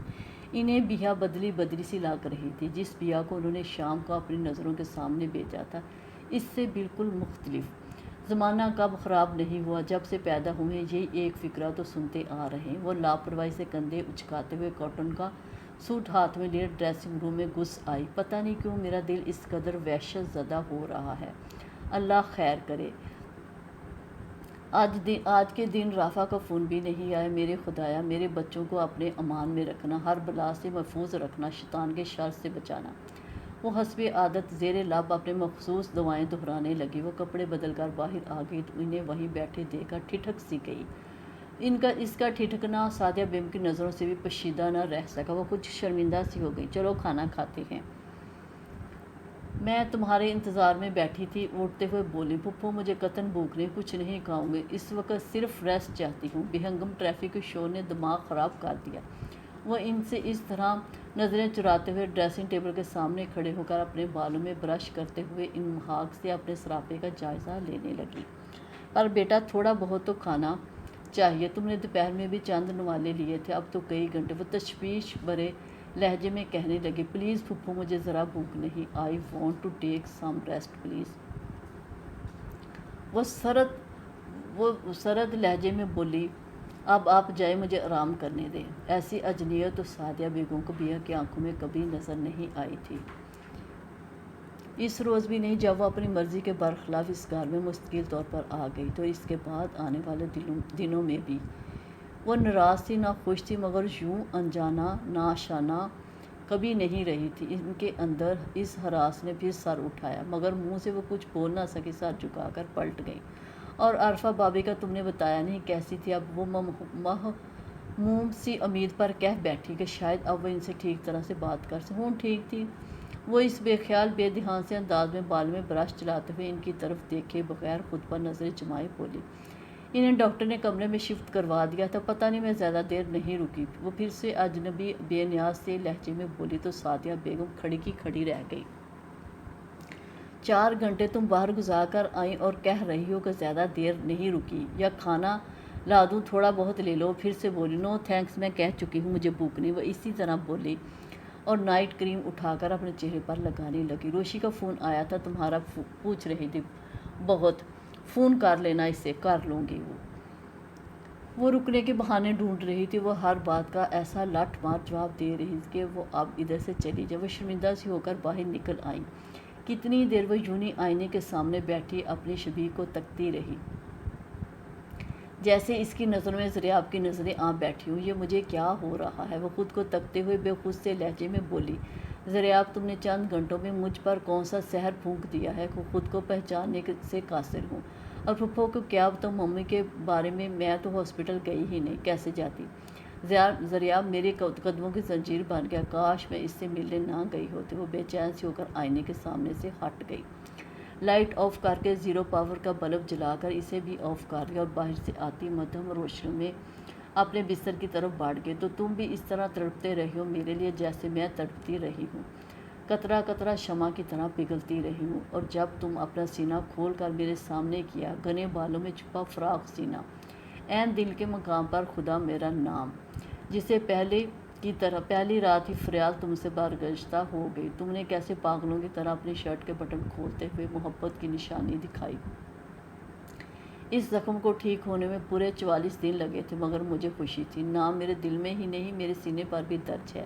[SPEAKER 1] انہیں بیہ بدلی سی لگ رہی تھی، جس بیہ کو انہوں نے شام کو اپنی نظروں کے سامنے بھیجا تھا، اس سے بالکل مختلف۔ زمانہ کب خراب نہیں ہوا، جب سے پیدا ہوئے یہی ایک فقرہ تو سنتے آ رہے ہیں۔ وہ لاپرواہی سے کندھے اچکاتے ہوئے کاٹن کا سوٹ ہاتھ میں لیے ڈریسنگ روم میں گھس آئی۔ پتہ نہیں کیوں میرا دل اس قدر وحشت زدہ ہو رہا ہے۔ اللہ خیر کرے، آج کے دن رافع کا فون بھی نہیں آیا۔ میرے خدایا، میرے بچوں کو اپنے امان میں رکھنا، ہر بلا سے محفوظ رکھنا، شیطان کے شر سے بچانا۔ وہ حسب عادت زیر لب اپنے مخصوص دعائیں دہرانے لگی۔ وہ کپڑے بدل کر باہر آ گئی تو انہیں وہیں بیٹھے دیکھ کر ٹھٹک سی گئی۔ اس کا ٹھٹکنا سعدیہ بیگم کی نظروں سے بھی پوشیدہ نہ رہ سکا۔ وہ کچھ شرمندہ سی ہو گئی۔ چلو کھانا کھاتے ہیں۔ میں تمہارے انتظار میں بیٹھی تھی، اٹھتے ہوئے بولی، پھپھو مجھے قطعاً بھوک نہیں، کچھ نہیں کھاؤں گی، اس وقت صرف ریسٹ چاہتی ہوں۔ بے ہنگم ٹریفک کے شور نے دماغ خراب کر دیا۔ وہ ان سے اس طرح نظریں چراتے ہوئے ڈریسنگ ٹیبل کے سامنے کھڑے ہو کر اپنے بالوں میں برش کرتے ہوئے ان محاق سے اپنے سراپے کا جائزہ لینے لگی۔ پر بیٹا تھوڑا بہت تو کھانا چاہیے، تم نے دوپہر میں بھی چند نوالے لیے تھے، اب تو کئی گھنٹے۔ وہ تشویش بھرے لہجے میں کہنے لگی، پلیز پھپھو مجھے ذرا بھوک نہیں، I want to take some rest please. وہ سرد لہجے میں بولی، اب آپ جائیں، مجھے آرام کرنے دیں۔ ایسی اجنیت تو سعدیہ بیگم کو بیا کی آنکھوں میں کبھی نظر نہیں آئی تھی۔ اس روز بھی نہیں جب وہ اپنی مرضی کے برخلاف اس گھر میں مستقل طور پر آ گئی، تو اس کے بعد آنے والے دنوں میں بھی۔ وہ ناراض تھی، نہ خوش تھی، مگر یوں انجانا ناشانہ کبھی نہیں رہی تھی۔ ان کے اندر اس ہراس نے پھر سر اٹھایا، مگر منہ سے وہ کچھ بول نہ سکی، سر جھکا کر پلٹ گئی۔ اور عارفہ بھابھی کا تم نے بتایا نہیں کیسی تھی؟ اب وہ مہموم سی امید پر کہہ بیٹھی کہ شاید اب وہ ان سے ٹھیک طرح سے بات کر سکے۔ ٹھیک تھی۔ وہ اس بے خیال بے دھیان سے انداز میں بال میں برش چلاتے ہوئے ان کی طرف دیکھے بغیر خود پر نظریں جمائے بولی، انہیں ڈاکٹر نے کمرے میں شفٹ کروا دیا تھا، پتہ نہیں میں زیادہ دیر نہیں رکی۔ وہ پھر سے اجنبی بے نیاز سے لہجے میں بولی تو سعدیہ بیگم کھڑی کی کھڑی رہ گئی۔ 4 گھنٹے تم باہر گزار کر آئیں اور کہہ رہی ہو کہ زیادہ دیر نہیں رکی، یا کھانا لا دوں تھوڑا بہت لے لو۔ پھر سے بولی، نو تھینکس، میں کہہ چکی ہوں مجھے بھوک نہیں۔ وہ اسی طرح بولی اور نائٹ کریم اٹھا کر اپنے چہرے پر لگانے لگی۔ روشی کا فون آیا تھا تمہارا، پوچھ رہی تھی بہت، فون کر لینا اسے، کر لوں گی۔ وہ رکنے کے بہانے ڈھونڈ رہی تھی، وہ ہر بات کا ایسا لٹ مار جواب دے رہی تھی کہ وہ اب ادھر سے چلی جائے۔ وہ شرمندہ سی ہو کر باہر نکل آئیں۔ کتنی دیر وہ یونہی آئینے کے سامنے بیٹھی اپنی شبیہ کو تکتی رہی، جیسے اس کی نظروں میں زریاب کی نظریں آ بیٹھی ہوں۔ یہ مجھے کیا ہو رہا ہے؟ وہ خود کو تکتے ہوئے بے خود سے لہجے میں بولی، زریاب تم نے چند گھنٹوں میں مجھ پر کون سا زہر پھونک دیا ہے؟ خود کو پہچاننے سے قاصر ہوں۔ اور پھپھو کو کیا بتاؤں ممی کے بارے میں تو ہاسپٹل گئی ہی نہیں، کیسے جاتی؟ زریاب میرے قدموں کی زنجیر بن گیا، کاش میں اس سے ملنے نہ گئی ہوتی۔ وہ بے چین سی ہو کر آئینے کے سامنے سے ہٹ گئی، لائٹ آف کر کے 0 پاور کا بلب جلا کر اسے بھی آف کر دیا اور باہر سے آتی مدھم روشنی میں اپنے بستر کی طرف بڑھ گئی۔ تو تم بھی اس طرح تڑپتے رہی ہو میرے لیے جیسے میں تڑپتی رہی ہوں، قطرہ قطرہ شمع کی طرح پگھلتی رہی ہوں۔ اور جب تم اپنا سینہ کھول کر میرے سامنے کیا، گھنے بالوں میں چھپا فراق سینہ، عین دل کے مقام پر خدا میرا نام، جسے پہلی رات ہی فریاد تم سے برگشتہ ہو گئی، تم نے کیسے پاگلوں کی طرح اپنی شرٹ کے بٹن کھولتے ہوئے محبت کی نشانی دکھائی۔ اس زخم کو ٹھیک ہونے میں پورے 44 دن لگے تھے، مگر مجھے خوشی تھی۔ نام میرے دل میں ہی نہیں، میرے سینے پر بھی درج ہے،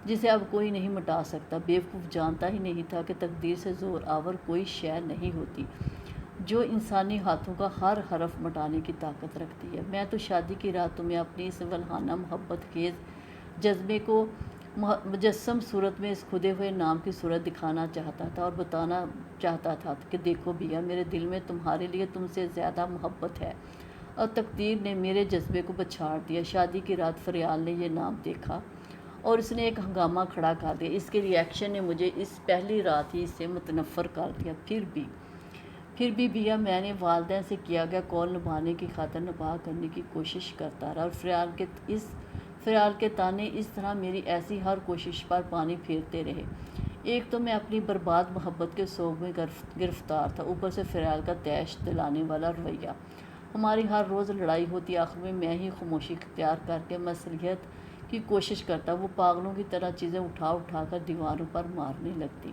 [SPEAKER 1] جسے اب کوئی نہیں مٹا سکتا۔ بیوقوف جانتا ہی نہیں تھا کہ تقدیر سے زور آور کوئی شے نہیں ہوتی جو انسانی ہاتھوں کا ہر حرف مٹانے کی طاقت رکھتی ہے۔ میں تو شادی کی رات تمہیں اپنی اس ولہانہ محبت خیز جذبے کو مجسم صورت میں اس کھدے ہوئے نام کی صورت دکھانا چاہتا تھا اور بتانا چاہتا تھا کہ دیکھو بیا، میرے دل میں تمہارے لیے تم سے زیادہ محبت ہے۔ اور تقدیر نے میرے جذبے کو پچھاڑ دیا۔ شادی کی رات فریال نے یہ نام دیکھا اور اس نے ایک ہنگامہ کھڑا کر دیا۔ اس کے ریئیکشن نے مجھے اس پہلی رات ہی سے متنفر کر دیا۔ پھر بھی بیا، میں نے والدین سے کیا گیا قول نبھانے کی خاطر نباہ کرنے کی کوشش کرتا رہا، اور فریال کے تانے اس طرح میری ایسی ہر کوشش پر پانی پھیرتے رہے۔ ایک تو میں اپنی برباد محبت کے سوگ میں گرفتار تھا، اوپر سے فریال کا طیش دلانے والا رویہ۔ ہماری ہر روز لڑائی ہوتی، آخر میں میں ہی خاموشی اختیار کر کے مصلحت کی کوشش کرتا، وہ پاگلوں کی طرح چیزیں اٹھا کر دیواروں پر مارنے لگتی۔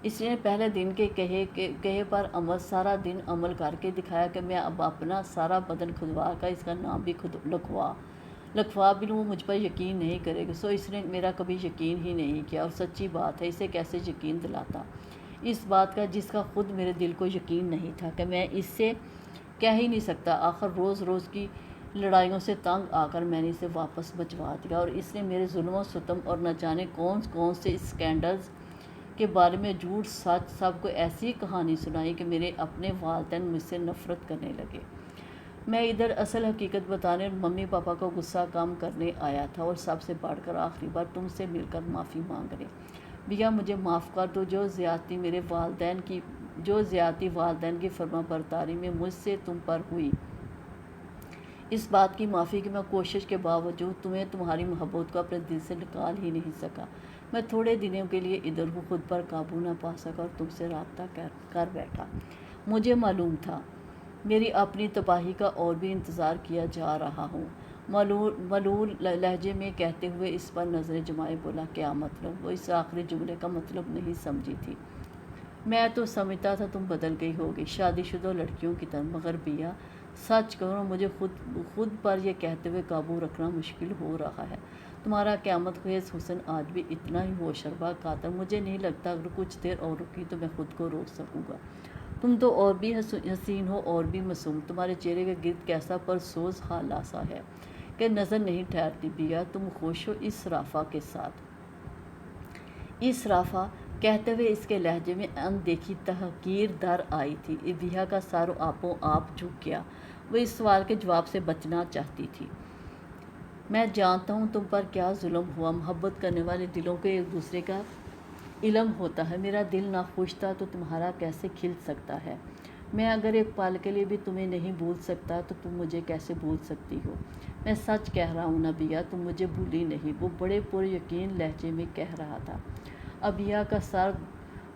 [SPEAKER 1] اس نے پہلے دن کے کہے پر سارا دن عمل کر کے دکھایا کہ میں اب اپنا سارا بدن کھدوا کر اس کا نام بھی لکھوا بھی لوں، وہ مجھ پر یقین نہیں کرے گا۔ سو اس نے میرا کبھی یقین ہی نہیں کیا، اور سچی بات ہے، اسے کیسے یقین دلاتا اس بات کا جس کا خود میرے دل کو یقین نہیں تھا کہ میں اس سے کہہ ہی نہیں سکتا۔ آخر روز کی لڑائیوں سے تنگ آ کر میں نے اسے واپس بھجوا دیا، اور اس نے میرے ظلم و ستم اور نہ جانے کون سے اسکینڈلز کے بارے میں جھوٹ سچ سب کو ایسی کہانی سنائی کہ میرے اپنے والدین مجھ سے نفرت کرنے لگے۔ میں ادھر اصل حقیقت بتانے اور ممی پاپا کو غصہ کم کرنے آیا تھا، اور سب سے بڑھ کر آخری بار تم سے مل کر معافی مانگنے۔ بیا مجھے معاف کر دو، جو زیادتی والدین کی فرما برداری میں مجھ سے تم پر ہوئی، اس بات کی معافی کہ میں کوشش کے باوجود تمہیں تمہاری محبت کو اپنے دل سے نکال ہی نہیں سکا۔ میں تھوڑے دنوں کے لیے ادھر ہوں، خود پر قابو نہ پا سکا اور تم سے رابطہ کر بیٹھا۔ مجھے معلوم تھا میری اپنی تباہی کا اور بھی انتظار کیا جا رہا ہوں۔ ملول لہجے میں کہتے ہوئے اس پر نظریں جمائے بولا، کیا مطلب؟ وہ اس آخری جملے کا مطلب نہیں سمجھی تھی۔ میں تو سمجھتا تھا تم بدل گئی ہوگی، شادی شدہ لڑکیوں کی طرح، مگر بیا سچ کہو، مجھے خود پر یہ کہتے ہوئے قابو رکھنا مشکل ہو رہا ہے۔ تمہارا قیامت خیز حسن آج بھی اتنا ہی ہوشربا قاتل، مجھے نہیں لگتا اگر کچھ دیر اور رکی تو میں خود کو روک سکوں گا۔ تم تو اور بھی حسین ہو اور بھی معصوم، تمہارے چہرے کے گرد کیسا پرسوز حالہ سا ہے کہ نظر نہیں ٹھہرتی۔ بیا تم خوش ہو اس رافع کے ساتھ؟ اس رافع کہتے ہوئے اس کے لہجے میں اندیکھی تحقیر در آئی تھی۔ بیا کا سر آپ جھک گیا، وہ اس سوال کے جواب سے بچنا چاہتی تھی۔ میں جانتا ہوں تم پر کیا ظلم ہوا، محبت کرنے والے دلوں کو ایک دوسرے کا علم ہوتا ہے، میرا دل ناخوش تھا تو تمہارا کیسے کھل سکتا ہے؟ میں اگر ایک پل کے لیے بھی تمہیں نہیں بھول سکتا تو تم مجھے کیسے بھول سکتی ہو؟ میں سچ کہہ رہا ہوں نا بیا، تم مجھے بھولی نہیں، وہ بڑے پر یقین لہجے میں کہہ رہا تھا۔ بیا کا سر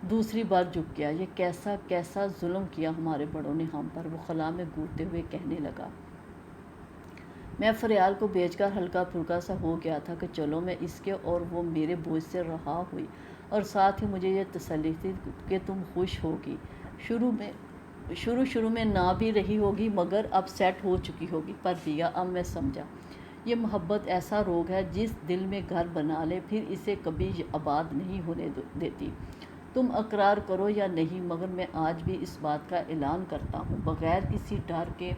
[SPEAKER 1] دوسری بار جھک گیا۔ یہ کیسا ظلم کیا ہمارے بڑوں نے ہم پر، وہ خلا میں گھوٹتے ہوئے کہنے لگا۔ میں فریال کو بیچ کر ہلکا پھلکا سا ہو گیا تھا کہ چلو میں اس کے اور وہ میرے بوجھ سے رہا ہوئی، اور ساتھ ہی مجھے یہ تسلی تھی کہ تم خوش ہوگی، شروع میں نہ بھی رہی ہوگی مگر اب سیٹ ہو چکی ہوگی۔ پر بیا اب میں سمجھا، یہ محبت ایسا روگ ہے جس دل میں گھر بنا لے پھر اسے کبھی آباد نہیں ہونے دیتی۔ تم اقرار کرو یا نہیں مگر میں آج بھی اس بات کا اعلان کرتا ہوں، بغیر کسی ڈر کے،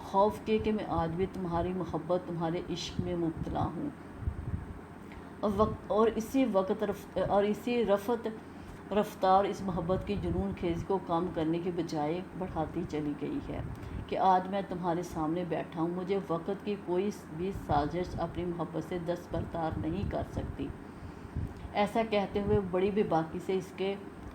[SPEAKER 1] خوف کے، کہ میں آج بھی تمہاری محبت، تمہارے عشق میں مبتلا ہوں، اور اسی رفتار اس محبت کی جنون خیزی کو کم کرنے کی بجائے بڑھاتی چلی گئی ہے کہ آج میں تمہارے سامنے بیٹھا ہوں۔ مجھے وقت کی کوئی بھی سازش اپنی محبت سے دستبردار نہیں کر سکتی۔ ایسا کہتے ہوئے بڑی بے باکی سے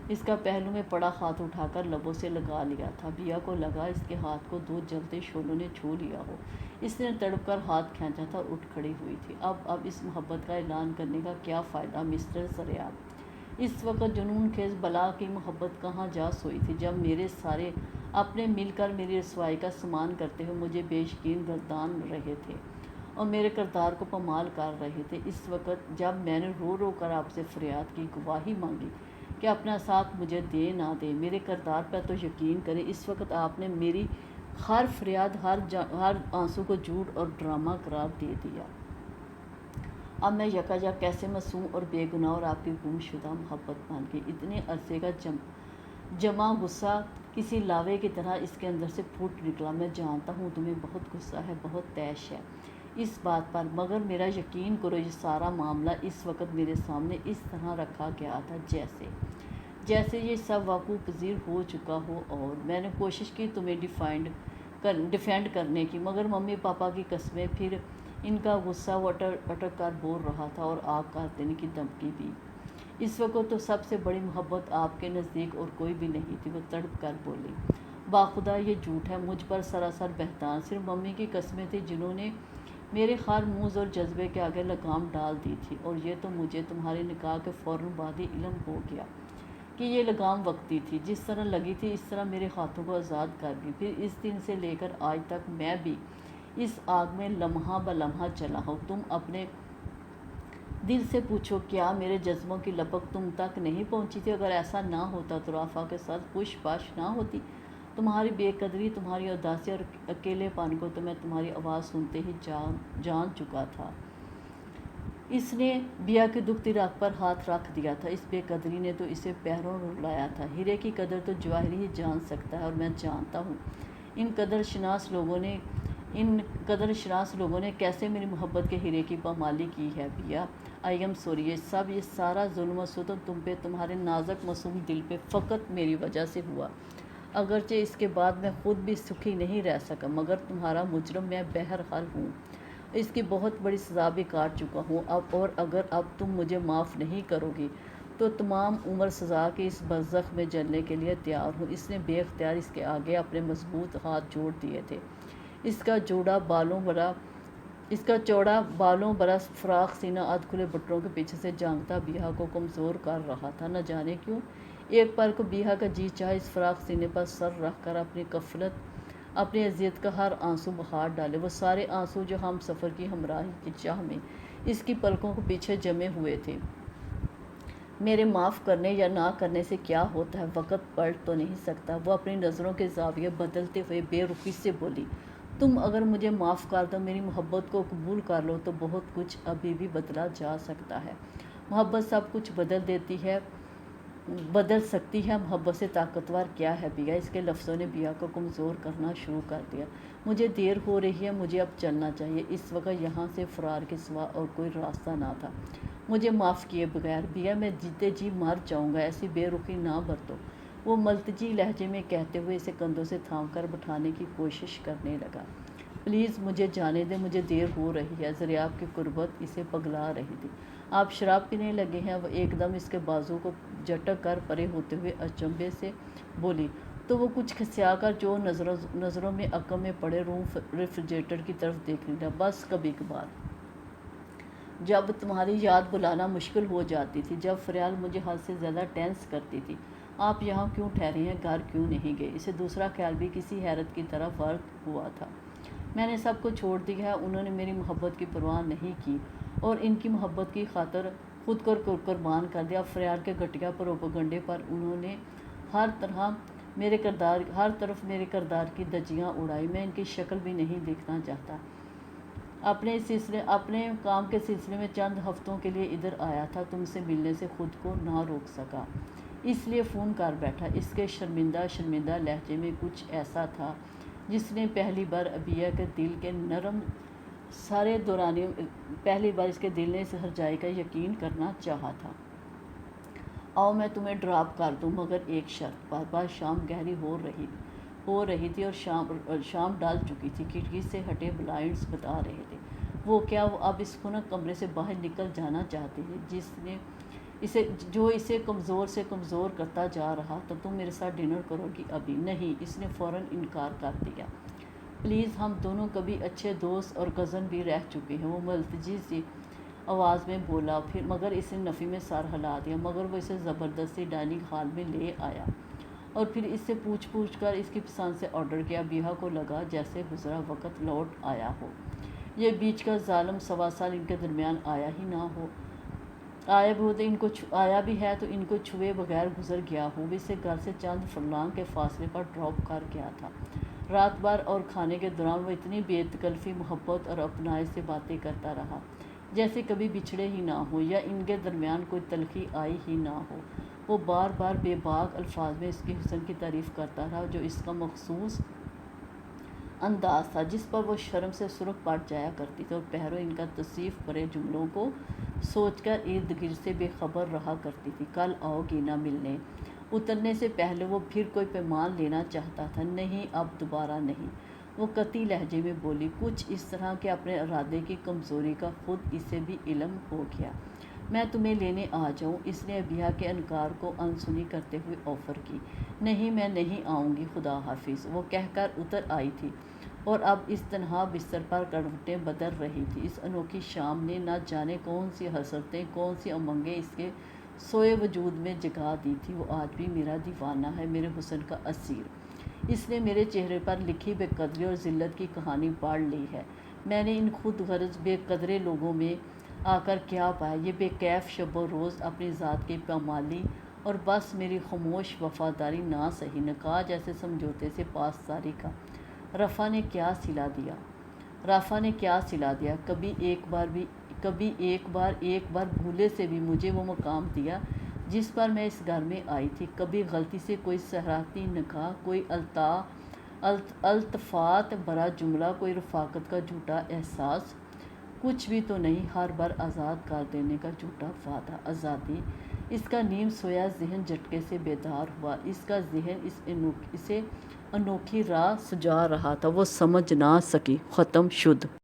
[SPEAKER 1] اس کا پہلو میں پڑا ہاتھ اٹھا کر لبوں سے لگا لیا تھا۔ بیا کو لگا اس کے ہاتھ کو دو جلتے شعلوں نے چھو لیا ہو۔ اس نے تڑپ کر ہاتھ کھینچا تھا اور اٹھ کھڑی ہوئی تھی۔ اب اس محبت کا اعلان کرنے کا کیا فائدہ مسٹر سریاب؟ اس وقت جنون خیز بلا کی محبت کہاں جا سوئی تھی جب میرے سارے اپنے مل کر میری رسوائی کا سامان کرتے ہوئے مجھے بے یقین گردان رہے تھے اور میرے کردار کو پامال کر رہے تھے۔ اس وقت جب میں نے رو رو کر آپ سے فریاد کی، گواہی مانگی کہ اپنا ساتھ مجھے دے نہ دے، میرے کردار پر تو یقین کریں، اس وقت آپ نے میری ہر فریاد، ہر آنسو کو جھوٹ اور ڈرامہ قرار دے دیا۔ اب میں یکایک کیسے معصوم اور بے گناہ اور آپ کی گم شدہ محبت بن گئی۔ اتنے عرصے کا جمع غصہ کسی لاوے کی طرح اس کے اندر سے پھوٹ نکلا۔ میں جانتا ہوں تمہیں بہت غصہ ہے، بہت طیش ہے اس بات پر، مگر میرا یقین کرو یہ سارا معاملہ اس وقت میرے سامنے اس طرح رکھا گیا تھا جیسے یہ سب وقوع پذیر ہو چکا ہو، اور میں نے کوشش کی تمہیں ڈیفینڈ کرنے کی، مگر ممی پاپا کی قسمیں، پھر ان کا غصہ، وہ اٹک کر بول رہا تھا، اور آگ کاٹ دینے کی دھمکی بھی۔ اس وقت تو سب سے بڑی محبت آپ کے نزدیک اور کوئی بھی نہیں تھی، وہ تڑپ کر بولی۔ باخدا یہ جھوٹ ہے، مجھ پر سراسر بہتان، صرف ممی کی قسمیں تھیں جنہوں نے میرے ہر موز اور جذبے کے آگے لگام ڈال دی تھی، اور یہ تو مجھے تمہارے نکاح کے فوراً بعد ہی علم ہو گیا کہ یہ لگام وقتی تھی، جس طرح لگی تھی اس طرح میرے ہاتھوں کو آزاد کر دی۔ پھر اس دن سے لے کر آج تک میں بھی اس آگ میں لمحہ بہ لمحہ چلا ہوں۔ تم اپنے دل سے پوچھو، کیا میرے جذبوں کی لپک تم تک نہیں پہنچی تھی؟ اگر ایسا نہ ہوتا تو رافع کے ساتھ پوچھ پاچھ نہ ہوتی۔ تمہاری بے قدری، تمہاری اداسی اور اکیلے پن کو تو میں تمہاری آواز سنتے ہی جان چکا تھا۔ اس نے بیا کی دکھتی رگ پر ہاتھ رکھ دیا تھا۔ اس بے قدری نے تو اسے پیروں رلایا تھا۔ ہیرے کی قدر تو جواہر ہی جان سکتا ہے، اور میں جانتا ہوں ان قدر شناس لوگوں نے کیسے میری محبت کے ہیرے کی پامالی کی ہے۔ بیا، آئی ایم سوری، یہ سارا ظلم و ستم تم پہ، تمہارے نازک معصوم دل پہ فقط میری وجہ سے ہوا، اگرچہ اس کے بعد میں خود بھی سکھی نہیں رہ سکا، مگر تمہارا مجرم میں بہرحال ہوں، اس کی بہت بڑی سزا بھی کاٹ چکا ہوں، اور اگر اب تم مجھے معاف نہیں کرو گی تو تمام عمر سزا کی اس برزخ میں جلنے کے لیے تیار ہوں۔ اس نے بے اختیار اس کے آگے اپنے مضبوط ہاتھ جوڑ دیے تھے۔ اس کا چوڑا بالوں برا فراق سینہ ادھ کھلے بٹروں کے پیچھے سے جانگتا بیہا کو کمزور کر رہا تھا۔ نہ جانے کیوں ایک پل کو بیہا کا جی چاہے اس فراق سینے پر سر رکھ کر اپنی اذیت کا ہر آنسو بہا ڈالے، وہ سارے آنسو جو ہم سفر کی ہمراہی کی چاہ میں اس کی پلکوں کے پیچھے جمے ہوئے تھے۔ میرے معاف کرنے یا نہ کرنے سے کیا ہوتا ہے، وقت پلٹ تو نہیں سکتا۔ وہ اپنی نظروں کے زاویے بدلتے ہوئے بے رخی سے بولی، تم اگر مجھے معاف کر دو، میری محبت کو قبول کر لو تو بہت کچھ ابھی بھی بدلا جا سکتا ہے۔ محبت سب کچھ بدل سکتی ہے۔ محبت سے طاقتور کیا ہے بیہا؟ اس کے لفظوں نے بیہا کو کمزور کرنا شروع کر دیا۔ مجھے دیر ہو رہی ہے، مجھے اب چلنا چاہیے۔ اس وقت یہاں سے فرار کے سوا اور کوئی راستہ نہ تھا۔ مجھے معاف کیے بغیر بیہا میں جیتے جی مر جاؤں گا، ایسی بے رخی نہ برتو، وہ ملتجی لہجے میں کہتے ہوئے اسے کندھوں سے تھام کر بٹھانے کی کوشش کرنے لگا۔ پلیز مجھے جانے دیں، مجھے دیر ہو رہی ہے۔ ضریاب کی قربت اسے پگلا رہی تھی۔ آپ شراب پینے لگے ہیں؟ وہ ایک دم اس کے بازو کو جھٹک کر پرے ہوتے ہوئے اچنبھے سے بولی، تو وہ کچھ کھسیا کر جو نظروں میں عقب میں پڑے روم ریفریجریٹر کی طرف دیکھنے لگا۔ بس کبھی کبھار جب تمہاری یاد بلانا مشکل ہو جاتی تھی، جب فریال مجھے حد سے زیادہ ٹینس کرتی تھی۔ آپ یہاں کیوں ٹھہرے ہیں، گھر کیوں نہیں گئے؟ اسے دوسرا خیال بھی کسی حیرت کی طرح ورق ہوا تھا۔ میں نے سب کو چھوڑ دیا ہے، انہوں نے میری محبت کی پرواہ نہیں کی اور ان کی محبت کی خاطر خود کو قربان کر دیا۔ فریال کے گھٹیا پروپیگنڈے پر انہوں نے ہر طرف میرے کردار کی دھجیاں اڑائی۔ میں ان کی شکل بھی نہیں دیکھنا چاہتا۔ اپنے کام کے سلسلے میں چند ہفتوں کے لیے ادھر آیا تھا، تم سے ملنے سے خود کو نہ روک سکا، اس لیے فون کر بیٹھا۔ اس کے شرمندہ لہجے میں کچھ ایسا تھا جس نے پہلی بار بیہا کے دل کے نرم پہلی بار اس کے دل نے اس ہرجائی کا یقین کرنا چاہا تھا۔ آؤ میں تمہیں ڈراپ کر دوں، مگر ایک شرط پر۔ بات شام گہری ہو رہی تھی اور شام ڈال چکی تھی۔ کھڑکی سے ہٹے بلائنڈز بتا رہے تھے۔ وہ کیا وہ اب اس خنک کمرے سے باہر نکل جانا چاہتی تھی جو اسے کمزور سے کمزور کرتا جا رہا تھا؟ تم میرے ساتھ ڈنر کرو گی؟ ابھی نہیں، اس نے فوراً انکار کر دیا۔ پلیز، ہم دونوں کبھی اچھے دوست اور کزن بھی رہ چکے ہیں، وہ ملتجی سی آواز میں بولا، مگر اس نے نفی میں سر ہلا دیا۔ مگر وہ اسے زبردستی ڈائننگ ہال میں لے آیا اور پھر اس سے پوچھ کر اس کی پسند سے آرڈر کیا۔ بیہا کو لگا جیسے گزرا وقت لوٹ آیا ہو، یہ بیچ کا ظالم 1.25 سال ان کے درمیان آیا ہی نہ ہو، آیا بھی ہے تو ان کو چھوئے بغیر گزر گیا ہو۔ وہ اسے گھر سے چند فرلانگ کے فاصلے پر ڈراپ کر گیا تھا۔ رات بھر اور کھانے کے دوران وہ اتنی بے تکلفی محبت اور اپنائش سے باتیں کرتا رہا جیسے کبھی بچھڑے ہی نہ ہو یا ان کے درمیان کوئی تلخی آئی ہی نہ ہو۔ وہ بار بار بے باک الفاظ میں اس کے حسن کی تعریف کرتا رہا جو اس کا مخصوص انداز تھا، جس پر وہ شرم سے سرخ پڑ جایا کرتی تھی اور پہروں ان کا تصیف بھرے جملوں کو سوچ کر ارد گرد سے بے خبر رہا کرتی تھی۔ کل آؤ گی نہ ملنے؟ اترنے سے پہلے وہ پھر کوئی پیمان لینا چاہتا تھا۔ نہیں، اب دوبارہ نہیں، وہ قطعی لہجے میں بولی، کچھ اس طرح کہ اپنے ارادے کی کمزوری کا خود اسے بھی علم ہو گیا۔ میں تمہیں لینے آ جاؤں؟ اس نے بیہا کے انکار کو انسنی کرتے ہوئے آفر کی۔ نہیں، میں نہیں آؤں گی، خدا حافظ، وہ کہہ کر اتر آئی تھی اور اب اس تنہا بستر پر کروٹیں بدل رہی تھی۔ اس انوکھی شام نے نہ جانے کون سی حسرتیں، کون سی امنگیں اس کے سوئے وجود میں جگا دی تھی۔ وہ آج بھی میرا دیوانہ ہے، میرے حسن کا اسیر۔ اس نے میرے چہرے پر لکھی بے قدری اور ذلت کی کہانی پڑھ لی ہے۔ میں نے ان خود غرض بے قدرے لوگوں میں آ کر کیا پایا؟ یہ بے کیف شب و روز اپنی ذات کی پامالی اور بس میری خاموش وفاداری نہ سہی، نکاح جیسے سمجھوتے سے پاسداری کا رافع نے کیا سلا دیا؟ کبھی ایک بار بھولے سے بھی مجھے وہ مقام دیا جس پر میں اس گھر میں آئی تھی؟ کبھی غلطی سے کوئی صحراتی نکاح، کوئی التفات بھرا جملہ، کوئی رفاقت کا جھوٹا احساس؟ کچھ بھی تو نہیں۔ ہر بار آزاد کر دینے کا جھوٹا وعدہ۔ آزادی؟ اس کا نیم سویا ذہن جھٹکے سے بیدار ہوا۔ اس کا ذہن اسے انوکھی راہ سجا رہا تھا، وہ سمجھ نہ سکی۔ ختم شد۔